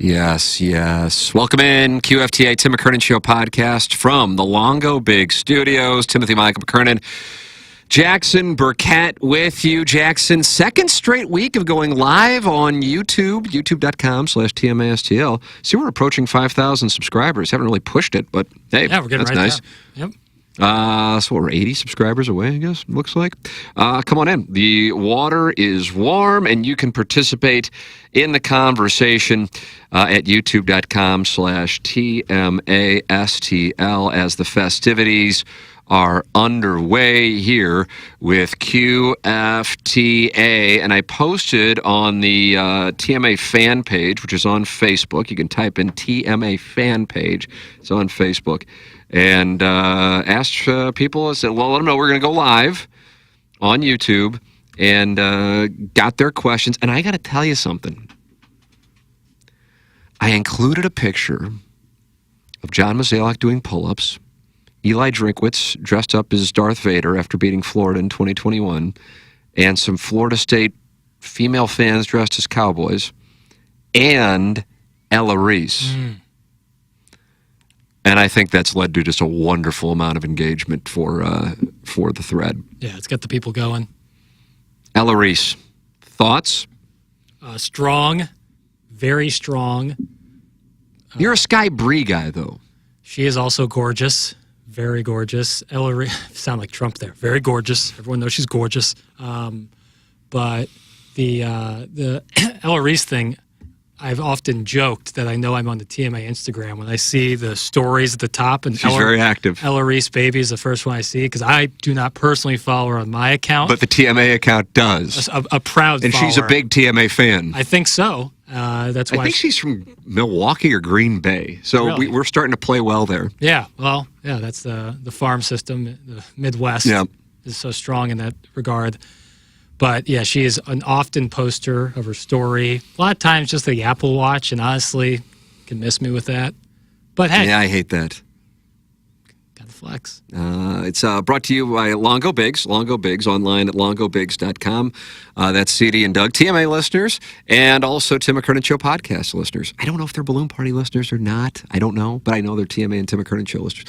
Yes, yes. Welcome in, QFTA, Tim McKernan Show podcast from the Longo Big Studios. Timothy Michael McKernan, Jackson Burkett with you. Jackson, second straight week of going live on YouTube, youtube.com/TMASTL. See, we're approaching 5,000 subscribers. Haven't really pushed it, but hey, yeah, we're getting that's right nice. There. Yep. So we're 80 subscribers away, I guess, looks like. Come on in. The water is warm, and you can participate in the conversation at youtube.com/TMASTL as the festivities are underway here with QFTA. And I posted on the TMA fan page, which is on Facebook. You can type in TMA fan page. It's on Facebook. And asked people, I said, well, let them know we're going to go live on YouTube, and got their questions. And I got to tell you something. I included a picture of John Mozeliak doing pull-ups, Eli Drinkwitz dressed up as Darth Vader after beating Florida in 2021, and some Florida State female fans dressed as cowboys, and Ella Reese. And I think that's led to just a wonderful amount of engagement for the thread. Yeah, it's got the people going. Ella Reese, thoughts? Strong, very strong. You're a Sky Bree guy, though. She is also gorgeous, very gorgeous. Ella Reese, sound like Trump there. Very gorgeous. Everyone knows she's gorgeous. But the Ella Reese thing, I've often joked that I know I'm on the TMA Instagram when I see the stories at the top. And she's very active. Ella Reese baby is the first one I see because I do not personally follow her on my account. But the TMA account does. A proud and follower. She's a big TMA fan. I think so. That's why I think she's from Milwaukee or Green Bay. So really? we're starting to play well there. Yeah, well, yeah, that's the farm system. The Midwest is so strong in that regard. But, yeah, she is an often poster of her story. A lot of times just the Apple Watch, and honestly, can miss me with that. But, hey. Yeah, I hate that. Got the flex. It's brought to you by Longo Biggs. Longo Biggs, online at longobigs.com. That's CD and Doug, TMA listeners, and also Tim McKernan Show podcast listeners. I don't know if they're Balloon Party listeners or not. I don't know, but I know they're TMA and Tim McKernan Show listeners.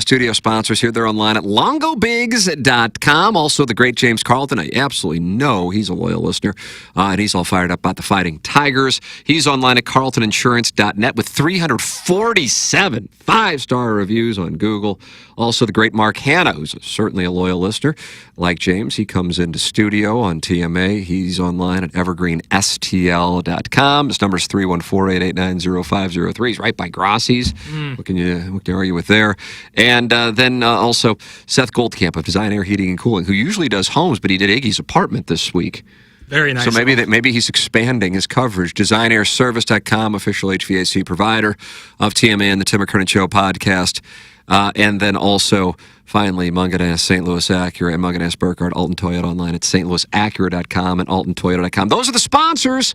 Studio sponsors here. They're online at longobigs.com. Also, the great James Carlton. I absolutely know he's a loyal listener, and he's all fired up about the Fighting Tigers. He's online at carltoninsurance.net with 347 five-star reviews on Google. Also, the great Mark Hanna, who's certainly a loyal listener. Like James, he comes into studio on TMA. He's online at evergreenstl.com. His number is 314-889-0503. He's right by Grossi's. What can you argue with there? And then also Seth Goldcamp of Design Air Heating and Cooling, who usually does homes, but he did Iggy's apartment this week. Very nice. So maybe he's expanding his coverage. DesignAirService.com, official HVAC provider of TMA and the Tim McKernan Show podcast. And then also, finally, Munganess, St. Louis Acura, and Munganess Burkhardt, Alton Toyota online at stlouisacura.com and altontoyota.com. Those are the sponsors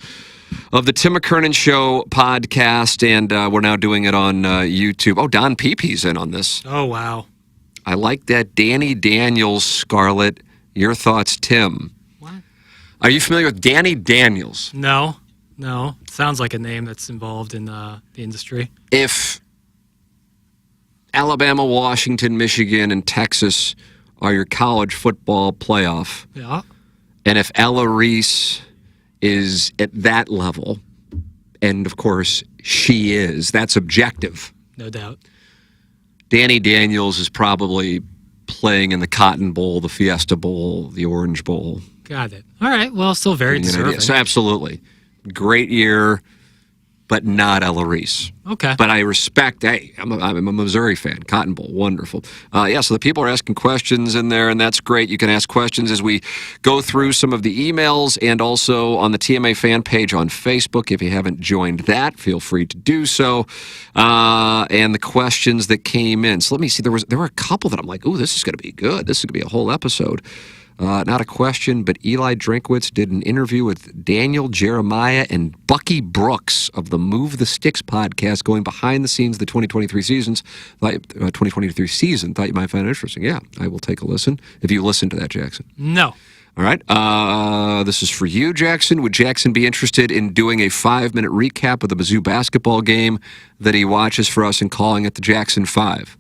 of the Tim McKernan Show podcast, and we're now doing it on YouTube. Oh, Don Peepe's in on this. Oh, wow. I like that. Danny Daniels, Scarlett. Your thoughts, Tim? What? Are you familiar with Danny Daniels? No. It sounds like a name that's involved in the industry. If Alabama, Washington, Michigan, and Texas are your college football playoff. Yeah. And if Ella Reese is at that level, and of course she is, that's objective. No doubt. Danny Daniels is probably playing in the Cotton Bowl, the Fiesta Bowl, the Orange Bowl. Got it. All right. Well, still very deserving. So absolutely. Great year, but not Ella Reese. Okay. But I respect, hey, I'm a Missouri fan. Cotton Bowl, wonderful. So the people are asking questions in there, and that's great. You can ask questions as we go through some of the emails and also on the TMA fan page on Facebook. If you haven't joined that, feel free to do so. And the questions that came in. So let me see. There were a couple that I'm like, ooh, this is going to be good. This is going to be a whole episode. Not a question, but Eli Drinkwitz did an interview with Daniel Jeremiah and Bucky Brooks of the Move the Sticks podcast, going behind the scenes of the 2023 season. Thought you might find it interesting. Yeah, I will take a listen. If you listen to that, Jackson. No. All right. This is for you, Jackson. Would Jackson be interested in doing a 5-minute recap of the Mizzou basketball game that he watches for us and calling it the Jackson 5?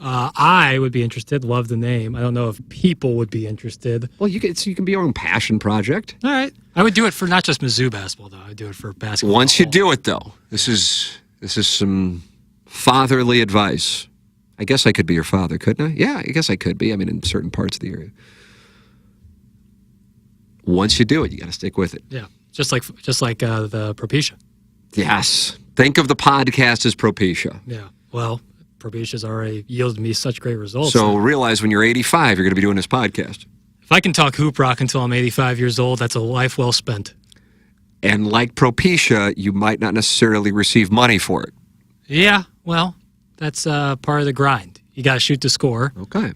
I would be interested. Love the name. I don't know if people would be interested. Well, you can be your own passion project. All right. I would do it for not just Mizzou basketball, though. I'd do it for basketball. Once you do it, though, this is some fatherly advice. I guess I could be your father, couldn't I? Yeah, I guess I could be. I mean, in certain parts of the area. Once you do it, you got to stick with it. Yeah, just like the Propecia. Yes. Think of the podcast as Propecia. Yeah. Well, Propecia's already yielded me such great results. So realize when you're 85, you're going to be doing this podcast. If I can talk hoop rock until I'm 85 years old, that's a life well spent. And like Propecia, you might not necessarily receive money for it. Yeah, well, that's part of the grind. You got to shoot to score. Okay.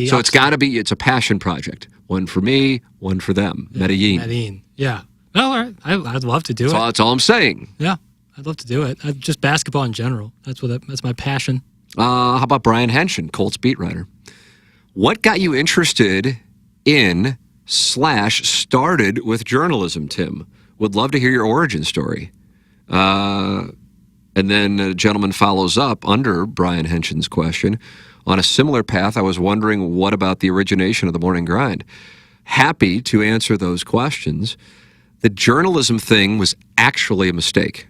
So it's a passion project. One for me, one for them. Yeah, Medellin. Yeah. Well, all right. I'd love to do it. That's all I'm saying. Yeah, I'd love to do it. Just basketball in general. That's my passion. How about Brian Henshin, Colts beat writer? What got you interested in / started with journalism, Tim? Would love to hear your origin story. And then a gentleman follows up under Brian Henshin's question. On a similar path, I was wondering what about the origination of the morning grind? Happy to answer those questions. The journalism thing was actually a mistake.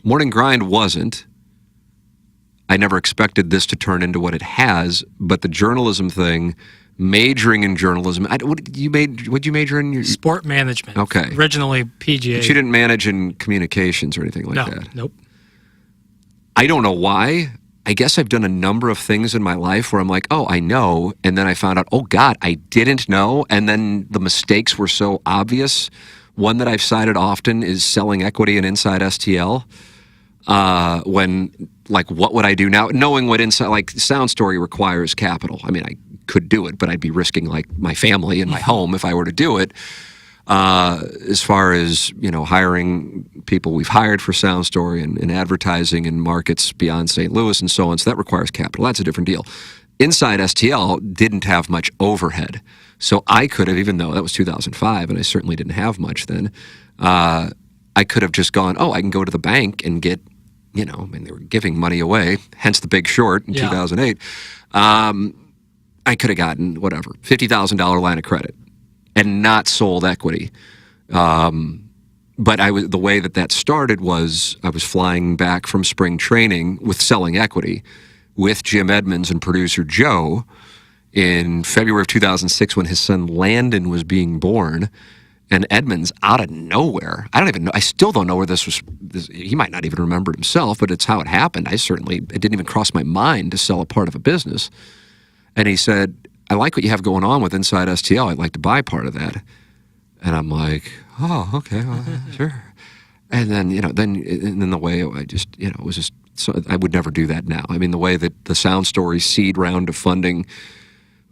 Morning grind wasn't. I never expected this to turn into what it has, but the journalism thing, majoring in journalism, what'd you major in? Sport management. Okay. Originally PGA. But you didn't manage in communications or anything like that? Nope. I don't know why. I guess I've done a number of things in my life where I'm like, oh, I know, and then I found out, oh, God, I didn't know, and then the mistakes were so obvious. One that I've cited often is selling equity in Inside STL. What would I do now? Knowing what Sound Story requires capital. I mean, I could do it, but I'd be risking my family and my home if I were to do it. As far as, hiring people we've hired for Sound Story and advertising in markets beyond St. Louis and so on. So that requires capital. That's a different deal. Inside STL didn't have much overhead. So I could have, even though that was 2005 and I certainly didn't have much then, I could have just gone, I can go to the bank and get, they were giving money away, hence the Big Short in 2008. I could have gotten, $50,000 line of credit and not sold equity. But the way that started was I was flying back from spring training with selling equity with Jim Edmonds and producer Joe in February of 2006 when his son Landon was being born. And Edmonds, out of nowhere, I don't even know, I still don't know where this was, he might not even remember it himself, but it's how it happened. It didn't even cross my mind to sell a part of a business. And he said, I like what you have going on with Inside STL. I'd like to buy part of that. And I'm like, oh, okay, well, sure. And then, then the way I just, it was just, so I would never do that now. I mean, the way that the Sound Story seed round of funding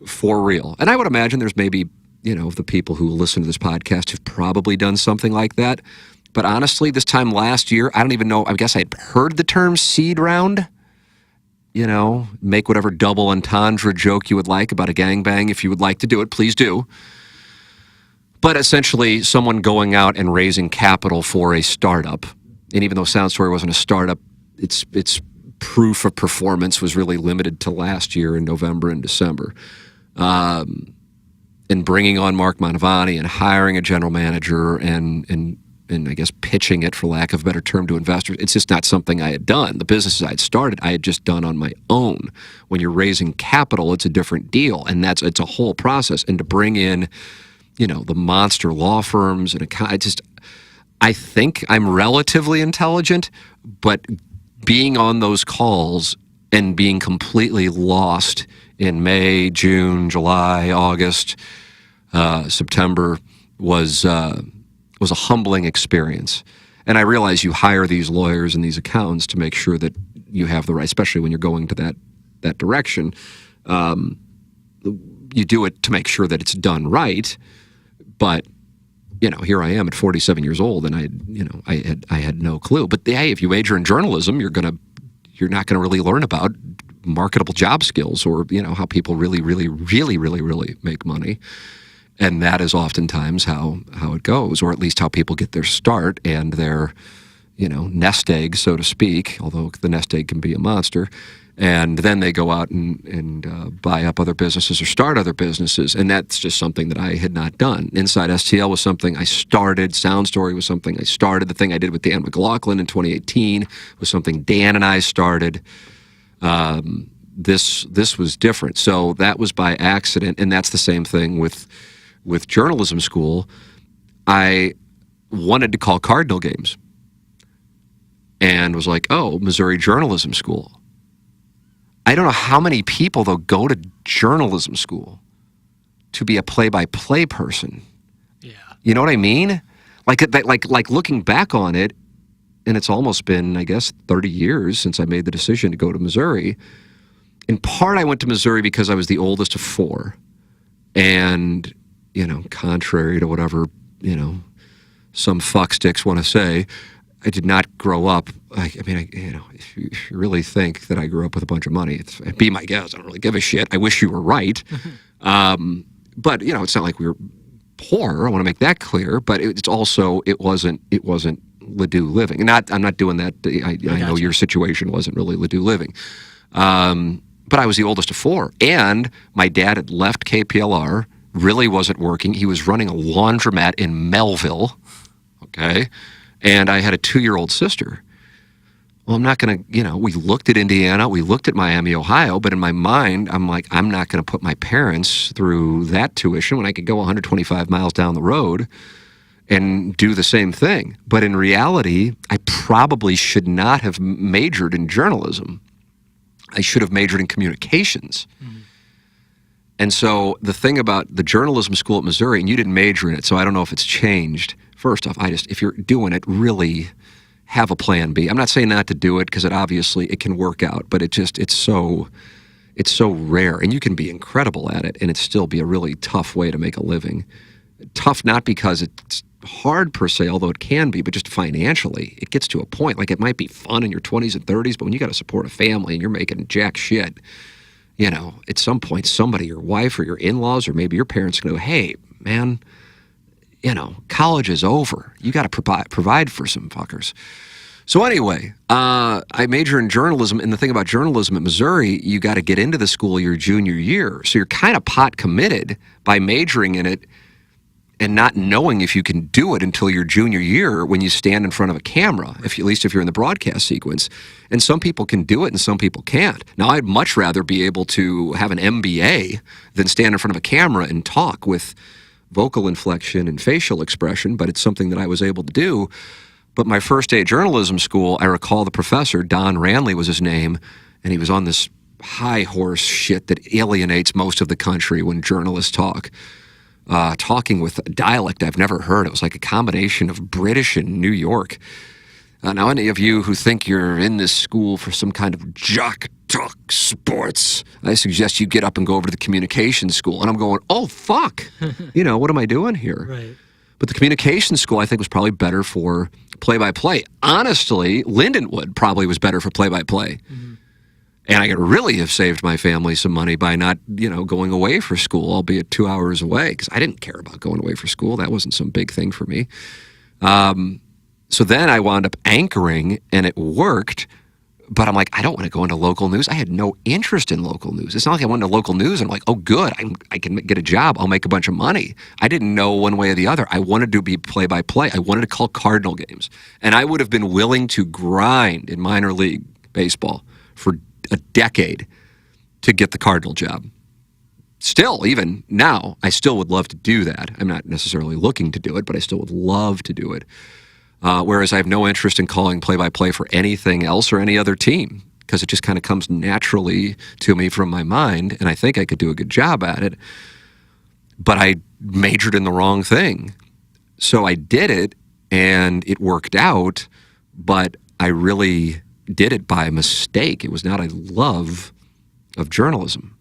for real. And I would imagine there's maybe, the people who listen to this podcast have probably done something like that. But honestly, this time last year, I don't even know, I guess I'd heard the term seed round. Make whatever double entendre joke you would like about a gangbang. If you would like to do it, please do. But essentially, someone going out and raising capital for a startup. And even though Sound Story wasn't a startup, its proof of performance was really limited to last year in November and December. And bringing on Mark Mantovani and hiring a general manager and I guess pitching it, for lack of a better term, to investors, it's just not something I had done. The businesses I'd started, I had just done on my own. When you're raising capital, it's a different deal, and it's a whole process. And to bring in, the monster law firms and I think I'm relatively intelligent, but being on those calls and being completely lost in May, June, July, August, September was a humbling experience. And I realize you hire these lawyers and these accountants to make sure that you have the right, especially when you're going to that direction. You do it to make sure that it's done right. But, here I am at 47 years old and I had no clue. But hey, if you major in journalism, you're not going to really learn about marketable job skills, or how people really, really, really, really, really make money. And that is oftentimes how it goes, or at least how people get their start and their, nest egg, so to speak, although the nest egg can be a monster. And then they go out and buy up other businesses or start other businesses. And that's just something that I had not done. Inside STL was something I started. Sound Story was something I started. The thing I did with Dan McLaughlin in 2018 was something Dan and I started. This was different. So that was by accident. And that's the same thing with journalism school. I wanted to call Cardinal games and was like, oh, Missouri Journalism School. I don't know how many people, though, go to journalism school to be a play-by-play person. Yeah. You know what I mean? Like looking back on it, and it's almost been, I guess, 30 years since I made the decision to go to Missouri. In part, I went to Missouri because I was the oldest of four. And, contrary to whatever, some fucksticks want to say, I did not grow up. If you really think that I grew up with a bunch of money, be my guest. I don't really give a shit. I wish you were right. But it's not like we were poor. I want to make that clear. But it wasn't Ladue living. And I'm not doing that. I know your situation wasn't really Ladue living. But I was the oldest of four, and my dad had left KPLR. Really wasn't working. He was running a laundromat in Melville. Okay. And I had a 2-year-old sister. Well, I'm not going to, we looked at Indiana, we looked at Miami, Ohio, but in my mind, I'm like, I'm not going to put my parents through that tuition when I could go 125 miles down the road and do the same thing. But in reality, I probably should not have majored in journalism. I should have majored in communications. Mm-hmm. And so the thing about the journalism school at Missouri, and you didn't major in it, so I don't know if it's changed. First off, if you're doing it, really have a plan B. I'm not saying not to do it, because it can work out, but it's so rare, and you can be incredible at it, and it still be a really tough way to make a living. Tough not because it's hard per se, although it can be, but just financially, it gets to a point. Like, it might be fun in your 20s and 30s, but when you got to support a family and you're making jack shit, at some point, somebody, your wife or your in-laws or maybe your parents, can go, hey, man, college is over. You got to provide for some fuckers. So anyway, I major in journalism, and the thing about journalism at Missouri, you got to get into the school your junior year. So you're kind of pot committed by majoring in it and not knowing if you can do it until your junior year when you stand in front of a camera, at least if you're in the broadcast sequence. And some people can do it and some people can't. Now, I'd much rather be able to have an MBA than stand in front of a camera and talk with vocal inflection and facial expression, but it's something that I was able to do. But my first day at journalism school, I recall the professor, Don Ranley was his name, and he was on this high horse shit that alienates most of the country when journalists talk. Talking with a dialect I've never heard. It was like a combination of British and New York. Now, any of you who think you're in this school for some kind of jock talk sports, I suggest you get up and go over to the communications school. And I'm going, oh, fuck. What am I doing here? Right. But the communications school, I think, was probably better for play-by-play. Honestly, Lindenwood probably was better for play-by-play. Mm-hmm. And I could really have saved my family some money by not, going away for school, albeit 2 hours away, because I didn't care about going away for school. That wasn't some big thing for me. So then I wound up anchoring, and it worked. But I'm like, I don't want to go into local news. I had no interest in local news. It's not like I went into local news and I'm like, oh, good, I can get a job. I'll make a bunch of money. I didn't know one way or the other. I wanted to be play-by-play. I wanted to call Cardinal games. And I would have been willing to grind in minor league baseball for a decade to get the Cardinal job. Still, even now, I still would love to do that. I'm not necessarily looking to do it, but I still would love to do it. Whereas I have no interest in calling play-by-play for anything else or any other team, because it just kind of comes naturally to me from my mind, and I think I could do a good job at it. But I majored in the wrong thing. So I did it, and it worked out, but I really did it by mistake. It was not a love of journalism.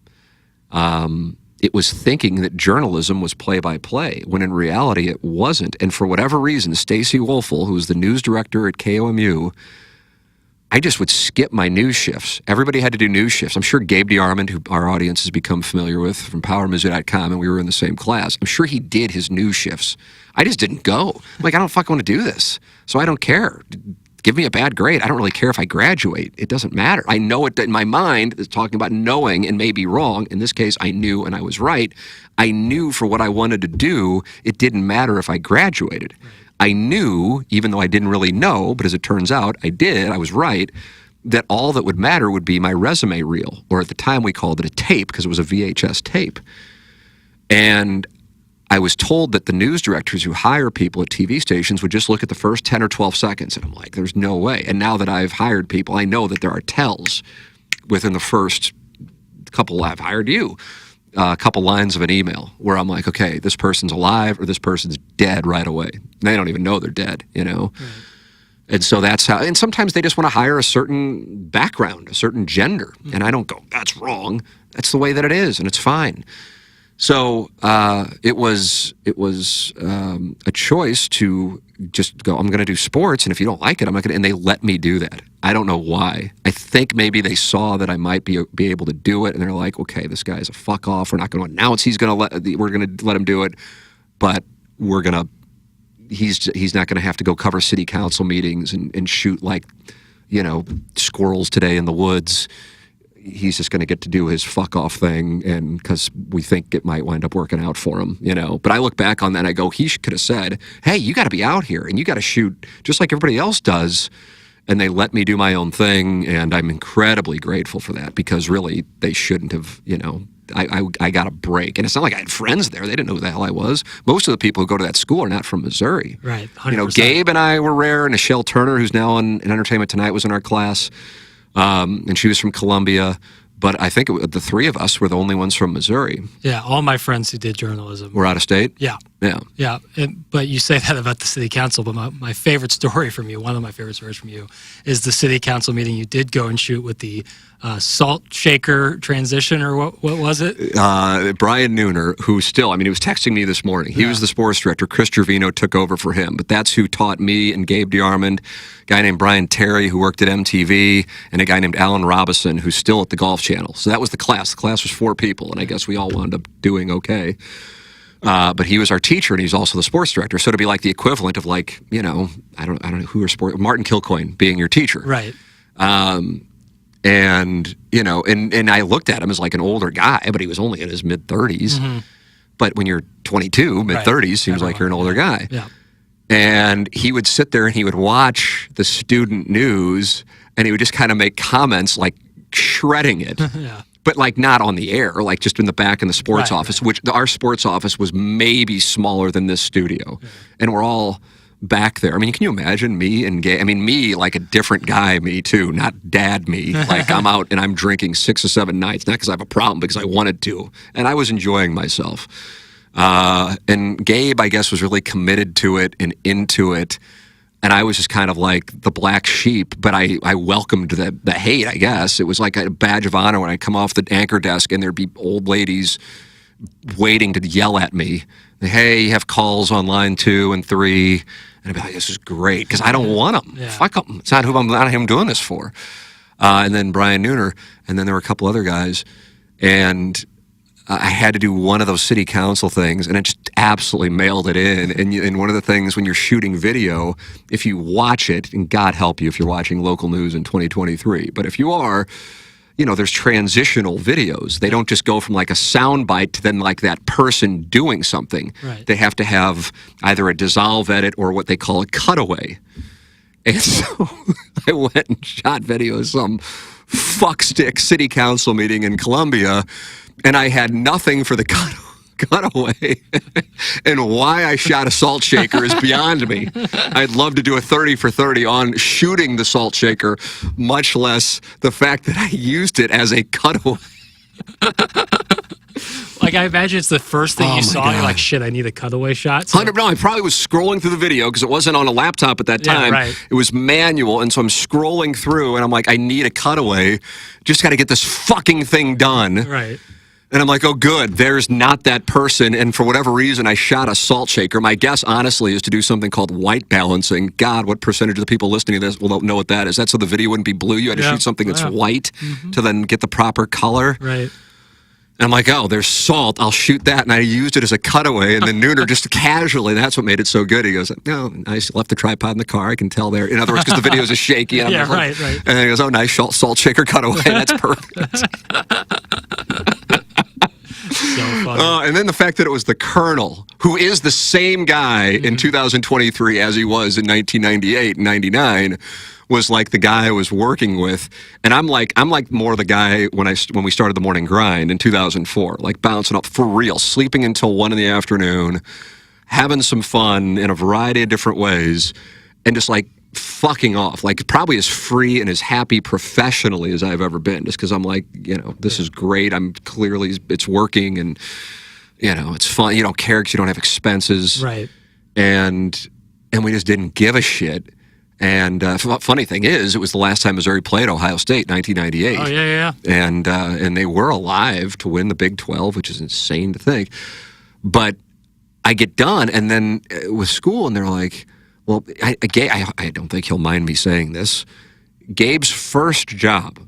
It was thinking that journalism was play-by-play, when in reality it wasn't. And for whatever reason, Stacy Wolfel, who was the news director at KOMU, I just would skip my news shifts. Everybody had to do news shifts. I'm sure Gabe DeArmond, who our audience has become familiar with from PowerMizzou.com, and we were in the same class, I'm sure he did his news shifts. I just didn't go. I'm like, I don't fucking want to do this. So I don't care. Give me a bad grade. I don't really care if I graduate. It doesn't matter. I know it in my mind is talking about knowing and may be wrong. In this case, I knew and I was right. I knew for what I wanted to do, it didn't matter if I graduated. Right. I knew, even though I didn't really know, but as it turns out, I did, I was right, that all that would matter would be my resume reel, or at the time we called it a tape because it was a VHS tape. And I was told that the news directors who hire people at TV stations would just look at the first 10 or 12 seconds. And I'm like, there's no way. And now that I've hired people, I know that there are tells within the first couple, I've hired you, a couple lines of an email where I'm like, okay, this person's alive or this person's dead right away. They don't even know they're dead, you know? Right. And so that's how, and sometimes they just want to hire a certain background, a certain gender. Mm-hmm. And I don't go, that's wrong. That's the way that it is, and it's fine. So it was a choice to just go, I'm going to do sports, and if you don't like it, I'm not going to, and they let me do that. I don't know why. I think maybe they saw that I might be able to do it, and they're like, okay, this guy's a fuck off. We're not going to announce we're going to let him do it, but he's not going to have to go cover city council meetings and shoot like, you know, squirrels today in the woods. He's just going to get to do his fuck off thing, and because we think it might wind up working out for him, you know. But I look back on that and I go, he could have said, hey, you got to be out here and you got to shoot just like everybody else does. And they let me do my own thing, and I'm incredibly grateful for that, because really they shouldn't have, you know. I got a break, and it's not like I had friends there. They didn't know who the hell I was. Most of the people who go to that school are not from Missouri. Right, 100%. You know, Gabe and I were rare. Nichelle Turner, who's now in Entertainment Tonight, was in our class. And she was from Columbia, but I think the three of us were the only ones from Missouri. Yeah, all my friends who did journalism were out of state. Yeah. But you say that about the city council, but my favorite story from you, one of my favorite stories from you, is the city council meeting you did go and shoot with the salt shaker transition, or what was it? Brian Nooner, who still, I mean, he was texting me this morning. He was the sports director. Chris Trevino took over for him, but that's who taught me and Gabe DeArmond, a guy named Brian Terry, who worked at MTV, and a guy named Alan Robison, who's still at the Golf Channel. So that was the class. The class was 4 people, and I guess we all wound up doing okay. But he was our teacher, and he's also the sports director. So to be like the equivalent of, like, you know, I don't know who are Martin Kilcoyne being your teacher, right? And you know, and I looked at him as like an older guy, but he was only in his mid-30s. Mm-hmm. But when you're 22, mid-30s, seems like you're an older guy. Yeah. And he would sit there and he would watch the student news, and he would just kind of make comments like shredding it. Yeah. But like not on the air, like just in the back in the sports office, which our sports office was maybe smaller than this studio. Yeah. And we're all back there. I mean, can you imagine me and Gay? I mean, me, like a different guy, me too, not dad me. Like I'm out and I'm drinking 6 or 7 nights, not because I have a problem, because I wanted to. And I was enjoying myself. And Gabe, I guess, was really committed to it and into it. And I was just kind of like the black sheep, but I welcomed the hate, I guess. It was like a badge of honor when I'd come off the anchor desk and there'd be old ladies waiting to yell at me. Hey, you have calls on line 2 and 3. And I'd be like, this is great, because I don't want them. Yeah. Fuck them. It's not who I'm doing this for. And then Brian Nooner, and then there were a couple other guys. And I had to do one of those city council things, and it just absolutely mailed it in. And one of the things when you're shooting video, if you watch it, and God help you if you're watching local news in 2023, but if you are, you know, there's transitional videos. They don't just go from like a soundbite to then like that person doing something. Right. They have to have either a dissolve edit or what they call a cutaway. And so I went and shot video of some fuckstick city council meeting in Columbia, and I had nothing for the cutaway. And why I shot a salt shaker is beyond me. I'd love to do a 30 for 30 on shooting the salt shaker, much less the fact that I used it as a cutaway. Like, I imagine it's the first thing you saw. God. You're like, shit, I need a cutaway shot. So. No, I probably was scrolling through the video because it wasn't on a laptop at that time. Yeah, right. It was manual, and so I'm scrolling through, and I'm like, I need a cutaway. Just got to get this fucking thing done. Right. And I'm like, oh, good. There's not that person. And for whatever reason, I shot a salt shaker. My guess, honestly, is to do something called white balancing. God, what percentage of the people listening to this will know what that is? That's so the video wouldn't be blue. You had to shoot something that's white to then get the proper color. Right. And I'm like, oh, there's salt. I'll shoot that. And I used it as a cutaway. And then Nooner just casually, that's what made it so good. He goes, no, nice. Left the tripod in the car. I can tell there. In other words, because the video is shaky. And I'm right. And then he goes, oh, nice salt shaker cutaway. That's perfect. So funny. And then the fact that it was the Colonel, who is the same guy in 2023 as he was in 1998 and 99, was like the guy I was working with. And I'm like more the guy when we started the morning grind in 2004, like bouncing up for real, sleeping until 1 PM, having some fun in a variety of different ways, and just like fucking off, like probably as free and as happy professionally as I've ever been, just because I'm like, this is great. I'm clearly, it's working, and it's fun. You don't care because you don't have expenses, Right. And we just didn't give a shit. And funny thing is, it was the last time Missouri played Ohio State, 1998. Oh yeah. And they were alive to win the Big 12, which is insane to think. But I get done, and then with school, and they're like, well, I don't think he'll mind me saying this. Gabe's first job.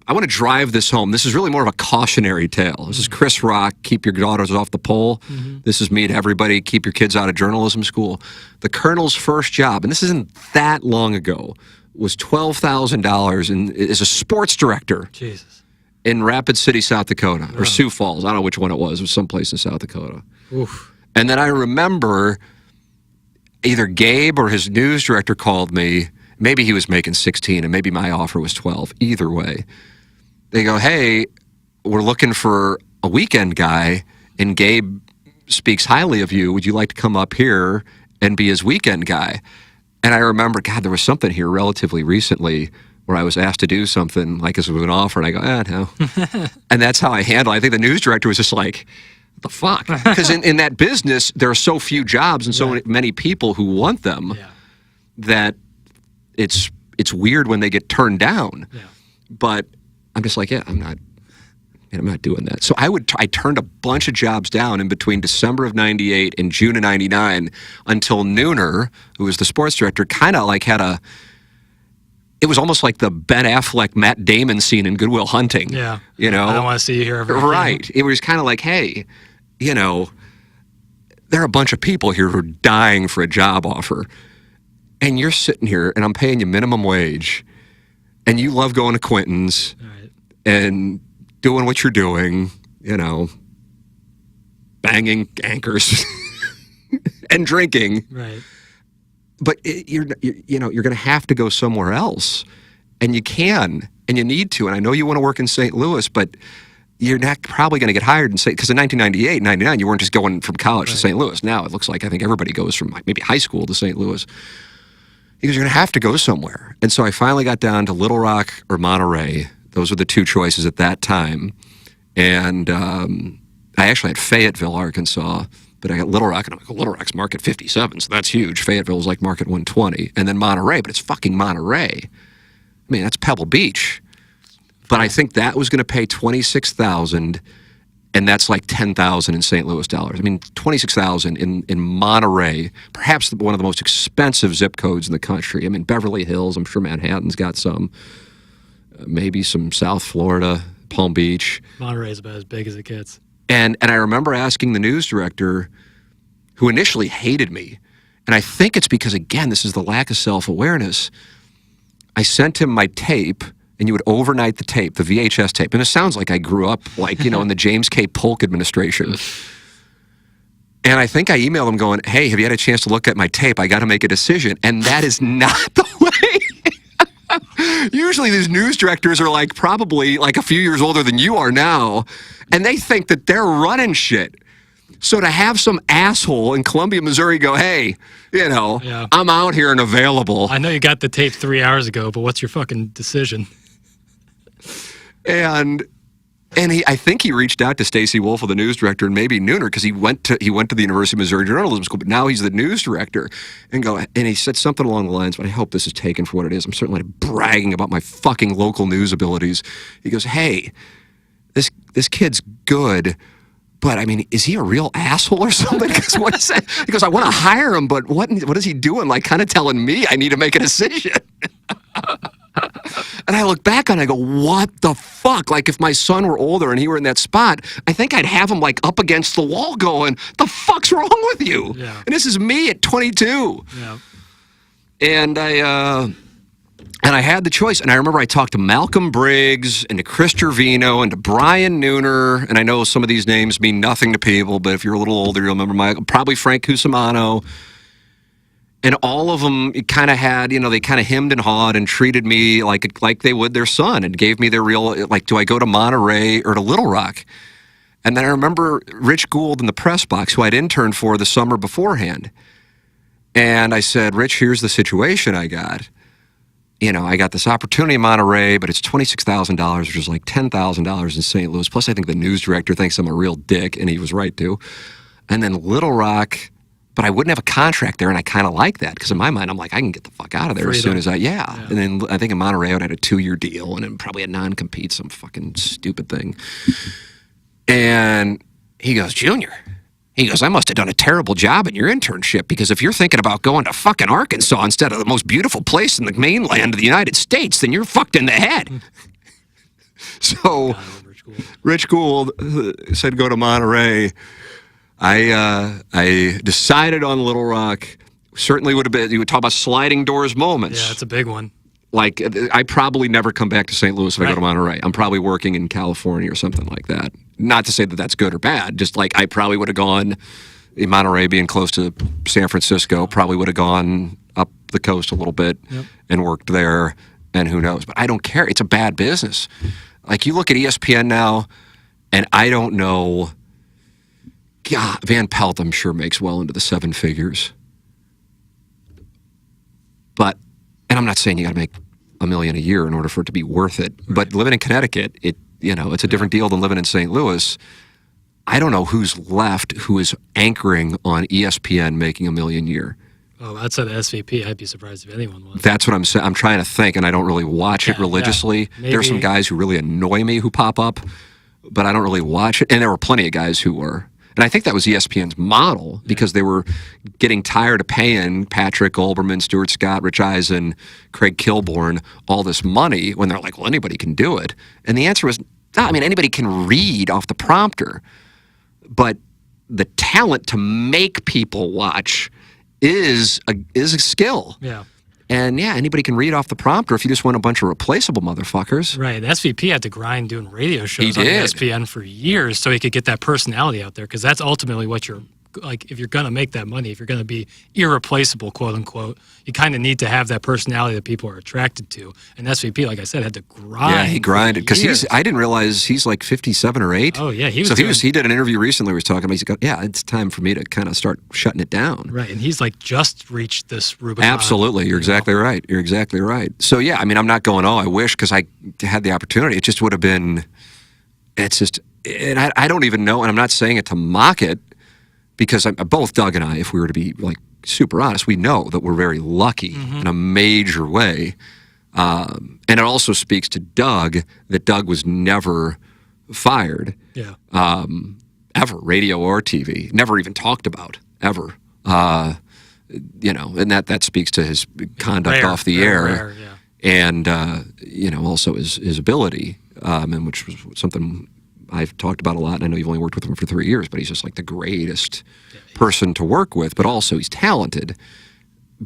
I want to drive this home. This is really more of a cautionary tale. This is Chris Rock, keep your daughters off the pole. This is me to everybody, keep your kids out of journalism school. The Colonel's first job, and this isn't that long ago, was $12,000 as a sports director. Jesus. In Rapid City, South Dakota, or Sioux Falls. I don't know which one it was. It was someplace in South Dakota. Oof. And then I remember either Gabe or his news director called me. Maybe he was making 16 and maybe my offer was 12. Either way. They go, hey, we're looking for a weekend guy, and Gabe speaks highly of you. Would you like to come up here and be his weekend guy? And I remember, God, there was something here relatively recently where I was asked to do something like this was an offer, and I go, no. And that's how I handle it. I think the news director was just like, what the fuck? Because in that business, there are so few jobs and so many people who want them that it's weird when they get turned down. Yeah. But I'm just like, I'm not doing that. So I turned a bunch of jobs down in between December of 98 and June of 99 until Nooner, who was the sports director, kind of like it was almost like the Ben Affleck, Matt Damon scene in Good Will Hunting. Yeah. I don't want to see you here every Right. It was kind of like, hey, there are a bunch of people here who are dying for a job offer. And you're sitting here and I'm paying you minimum wage. And you love going to Quentin's and doing what you're doing, banging anchors and drinking. Right. But you're going to have to go somewhere else. And you can, and you need to. And I know you want to work in St. Louis, but you're not probably going to get hired in St. Because in 1998, 99, you weren't just going from college to St. Louis. Now it looks like I think everybody goes from maybe high school to St. Louis. Because you're going to have to go somewhere. And so I finally got down to Little Rock or Monterey. Those were the two choices at that time. And I actually had Fayetteville, Arkansas, but I got Little Rock, and I'm like, Little Rock's market 57, so that's huge. Fayetteville was like market 120. And then Monterey, but it's fucking Monterey. I mean, that's Pebble Beach. But I think that was going to pay $26,000, and that's like $10,000 in St. Louis dollars. I mean, $26,000 in Monterey, perhaps one of the most expensive zip codes in the country. I mean, Beverly Hills, I'm sure Manhattan's got some, maybe some South Florida, Palm Beach. Monterey's about as big as it gets. And I remember asking the news director, who initially hated me, and I think it's because, again, this is the lack of self-awareness. I sent him my tape, and you would overnight the tape, the VHS tape. And it sounds like I grew up, in the James K. Polk administration. And I think I emailed him going, hey, have you had a chance to look at my tape? I got to make a decision. And that is not the way. Usually these news directors are probably a few years older than you are now, and they think that they're running shit. So to have some asshole in Columbia, Missouri go, hey, I'm out here and available. I know you got the tape 3 hours ago, but what's your fucking decision? And I think he reached out to Stacy Wolf, the news director, and maybe Nooner, because he went to the University of Missouri Journalism School, but now he's the news director. And he said something along the lines, but I hope this is taken for what it is. I'm certainly bragging about my fucking local news abilities. He goes, hey, this kid's good. But, I mean, is he a real asshole or something? Because what is that? He goes, I want to hire him, but what is he doing? Like, kind of telling me I need to make a decision. And I look back on it, I go, what the fuck? Like, if my son were older and he were in that spot, I think I'd have him, like, up against the wall going, the fuck's wrong with you? Yeah. And this is me at 22. Yeah. And I had the choice. And I remember I talked to Malcolm Briggs and to Chris Gervino and to Brian Nooner. And I know some of these names mean nothing to people, but if you're a little older, you'll remember probably Frank Cusimano. And all of them kind of had, they kind of hemmed and hawed and treated me like they would their son and gave me their real, like, do I go to Monterey or to Little Rock? And then I remember Rich Gould in the press box, who I'd interned for the summer beforehand. And I said, Rich, here's the situation I got. I got this opportunity in Monterey, but it's $26,000, which is like $10,000 in St. Louis. Plus, I think the news director thinks I'm a real dick, and he was right, too. And then Little Rock, but I wouldn't have a contract there, and I kind of like that, because in my mind, I'm like, I can get the fuck out of there as soon as yeah. And then I think in Monterey, I had a 2-year deal, and then probably a non-compete, some fucking stupid thing. And he goes, Junior, he goes, I must have done a terrible job in your internship, because if you're thinking about going to fucking Arkansas instead of the most beautiful place in the mainland of the United States, then you're fucked in the head. So Rich Gould said go to Monterey. I decided on Little Rock. Certainly would have been, you would talk about sliding doors moments. Yeah, it's a big one. Like, I probably never come back to St. Louis if I go to Monterey. I'm probably working in California or something like that. Not to say that that's good or bad, just like I probably would have gone, in Monterey being close to San Francisco, probably would have gone up the coast a little bit and worked there, and who knows. But I don't care. It's a bad business. Like, you look at ESPN now, and I don't know. God, Van Pelt, I'm sure, makes well into the 7 figures. But, and I'm not saying you got to make $1 million a year in order for it to be worth it. Right. But living in Connecticut, it's a different deal than living in St. Louis. I don't know who's left who is anchoring on ESPN making $1 million a year. Oh, outside of SVP, I'd be surprised if anyone was. That's what I'm saying. I'm trying to think, and I don't really watch it religiously. Yeah. There's some guys who really annoy me who pop up, but I don't really watch it. And there were plenty of guys who were. And I think that was ESPN's model, because they were getting tired of paying Patrick Olbermann, Stuart Scott, Rich Eisen, Craig Kilborn all this money when they're like, well, anybody can do it. And the answer was, no, I mean, anybody can read off the prompter. But the talent to make people watch is a skill. Yeah. And anybody can read off the prompter if you just want a bunch of replaceable motherfuckers. Right. The SVP had to grind doing radio shows on ESPN for years so he could get that personality out there, because that's ultimately what you're like. If you're going to make that money, if you're going to be irreplaceable, quote unquote, you kind of need to have that personality that people are attracted to. And SVP, like I said, had to grind. Yeah, he grinded, because I didn't realize he's like 57 or 8. Oh yeah, he did an interview recently where he was talking about. He's like, yeah, it's time for me to kind of start shutting it down. Right, and he's like just reached this Rubicon. Absolutely, you're exactly right. You're exactly right. So yeah, I mean, I'm not going, oh, I wish, because I had the opportunity. It just would have been. It's just, and I don't even know, and I'm not saying it to mock it. Because both Doug and I, if we were to be like super honest, we know that we're very lucky in a major way. And it also speaks to Doug that Doug was never fired. Yeah. Ever, radio or TV. Never even talked about, ever. And that speaks to his conduct off the air. Rare, yeah. And, also his ability, and which was something I've talked about a lot, and I know you've only worked with him for 3 years, but he's just like the greatest person to work with, but also he's talented.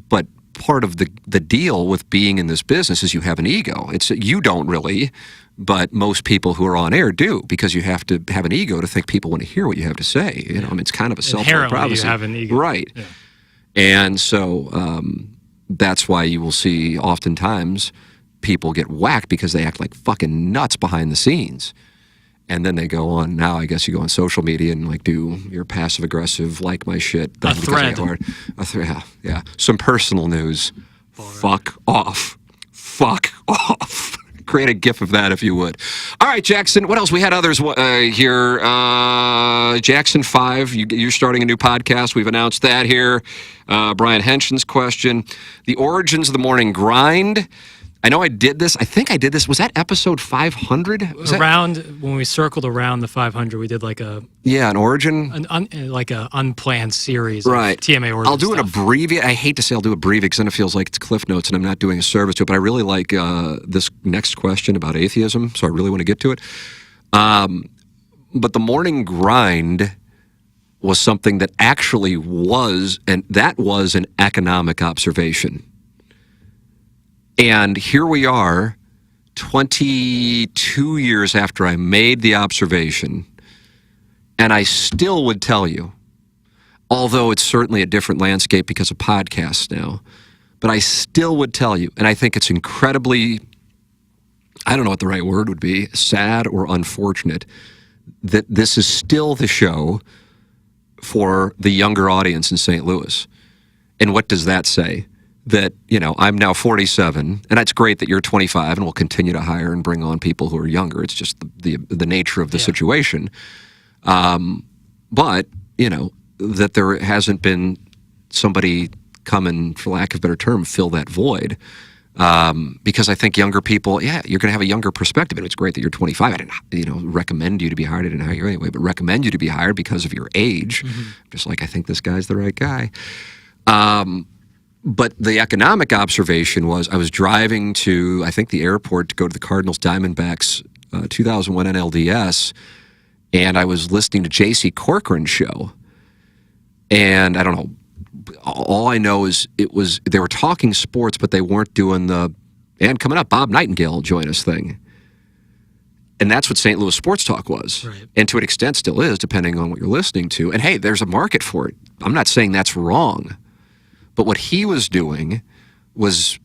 But part of the deal with being in this business is you have an ego. You don't really, but most people who are on air do, because you have to have an ego to think people want to hear what you have to say. I mean, it's kind of a self-fulfilling prophecy. You have an ego. Right. Yeah. And so that's why you will see oftentimes people get whacked because they act like fucking nuts behind the scenes. And then they go on, now I guess you go on social media and like do your passive aggressive, like my shit. A thread. Yeah. Some personal news. Fuck off. Fuck off. Create a GIF of that if you would. All right, Jackson, what else? We had others here. Jackson 5, you're starting a new podcast. We've announced that here. Brian Henson's question. The origins of the morning grind. I know I did this. I think I did this. Was that episode 500? When we circled around the 500, we did like an origin, like a unplanned series. Right. Of TMA origin. I'll do an abbreviate. I hate to say I'll do abbreviate because then it feels like it's Cliff Notes and I'm not doing a service to it. But I really like this next question about atheism, so I really want to get to it. But the morning grind was something that actually was, and that was an economic observation. And here we are, 22 years after I made the observation, and I still would tell you, although it's certainly a different landscape because of podcasts now, but I still would tell you, and I think it's incredibly, I don't know what the right word would be, sad or unfortunate, that this is still the show for the younger audience in St. Louis. And what does that say? That, I'm now 47, and it's great that you're 25 and we'll continue to hire and bring on people who are younger. It's just the nature of the situation. But, that there hasn't been somebody come and, for lack of a better term, fill that void. Because I think younger people, you're going to have a younger perspective, and it's great that you're 25. I didn't, recommend you to be hired. I didn't hire you anyway, but recommend you to be hired because of your age. Mm-hmm. Just like I think this guy's the right guy. But the economic observation was I was driving to, I think, the airport to go to the Cardinals Diamondbacks 2001 NLDS, and I was listening to J.C. Corcoran's show. And I don't know, all I know is they were talking sports, but they weren't doing and coming up, Bob Nightingale will join us thing. And that's what St. Louis Sports Talk was. Right. And to an extent still is, depending on what you're listening to. And hey, there's a market for it. I'm not saying that's wrong. But what he was doing was,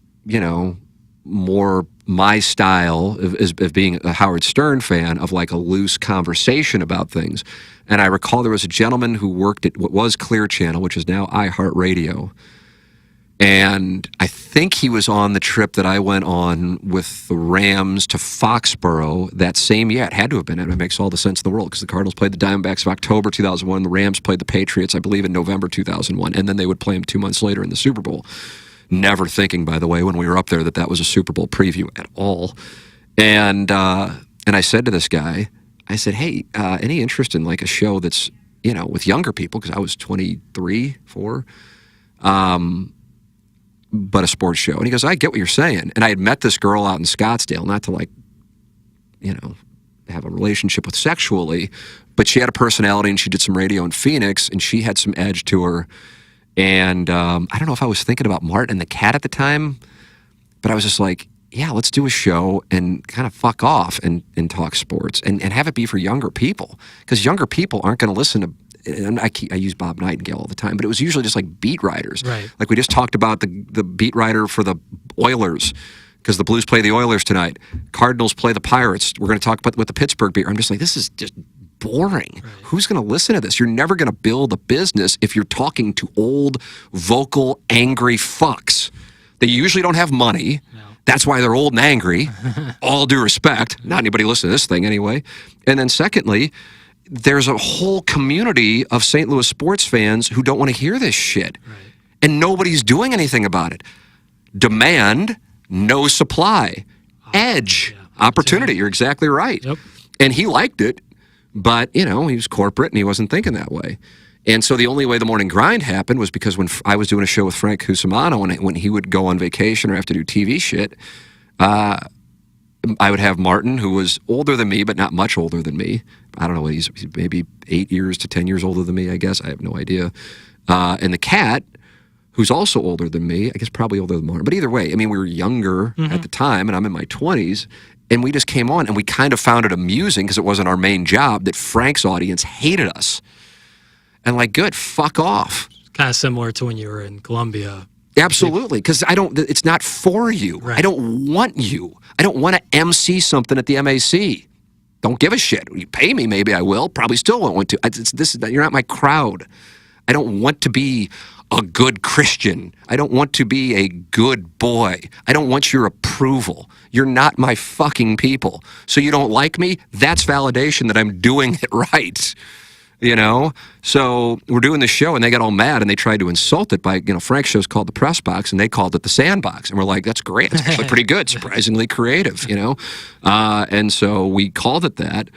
more my style of being a Howard Stern fan, of like a loose conversation about things. And I recall there was a gentleman who worked at what was Clear Channel, which is now iHeartRadio. And I think he was on the trip that I went on with the Rams to Foxborough that same year. It had to have been. It makes all the sense in the world because the Cardinals played the Diamondbacks in October 2001. The Rams played the Patriots, I believe, in November 2001. And then they would play them 2 months later in the Super Bowl. Never thinking, by the way, when we were up there that was a Super Bowl preview at all. And I said to this guy, I said, hey, any interest in like a show that's, with younger people? Because I was 23, 4. But a sports show. And he goes, I get what you're saying. And I had met this girl out in Scottsdale, not to have a relationship with sexually, but she had a personality and she did some radio in Phoenix and she had some edge to her. And I don't know if I was thinking about Martin and the Cat at the time, but I was just like, yeah, let's do a show and kind of fuck off and talk sports and have it be for younger people. Because younger people aren't going to listen to, and I use Bob Nightingale all the time, but it was usually just like beat writers. Right. Like we just talked about the beat writer for the Oilers, because the Blues play the Oilers tonight. Cardinals play the Pirates. We're going to talk about what the Pittsburgh beat. I'm just like, this is just boring. Right. Who's going to listen to this? You're never going to build a business if you're talking to old, vocal, angry fucks. They usually don't have money. No. That's why they're old and angry. All due respect. Not anybody listen to this thing anyway. And then secondly, there's a whole community of St. Louis sports fans who don't want to hear this shit. Right. And nobody's doing anything about it. Demand, no supply. Edge, opportunity. You're exactly right. Yep. And he liked it, but, he was corporate and he wasn't thinking that way. And so the only way the morning grind happened was because when I was doing a show with Frank Cusimano, and when he would go on vacation or have to do TV shit, I would have Martin, who was older than me, but not much older than me. I don't know, he's maybe 8 years to 10 years older than me, I guess. I have no idea. And the Cat, who's also older than me, I guess probably older than Martin. But either way, we were younger at the time, and I'm in my 20s. And we just came on, and we kind of found it amusing, because it wasn't our main job, that Frank's audience hated us. And like, good, fuck off. Kind of similar to when you were in Columbia. Absolutely, because it's not for you. Right. I don't want you. I don't want to MC something at the MAC. Don't give a shit. You pay me, maybe I will. Probably still won't want to. You're not my crowd. I don't want to be a good Christian. I don't want to be a good boy. I don't want your approval. You're not my fucking people. So you don't like me? That's validation that I'm doing it right. You know, so we're doing the show, and they got all mad, and they tried to insult it by, Frank's show's called the Press Box, and they called it the Sandbox, and we're like, that's great, that's actually pretty good, surprisingly creative, and so we called it that,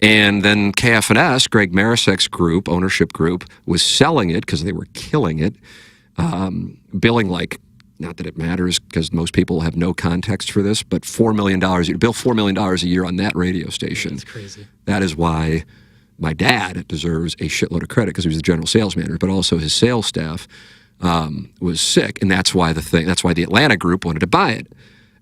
and then KFNS, Greg Marisek's group, ownership group, was selling it because they were killing it, billing like. Not that it matters because most people have no context for this, but $4 million. You bill $4 million a year on that radio station. That's crazy. That is why my dad deserves a shitload of credit because he was the general sales manager, but also his sales staff was sick, and that's why the Atlanta group wanted to buy it.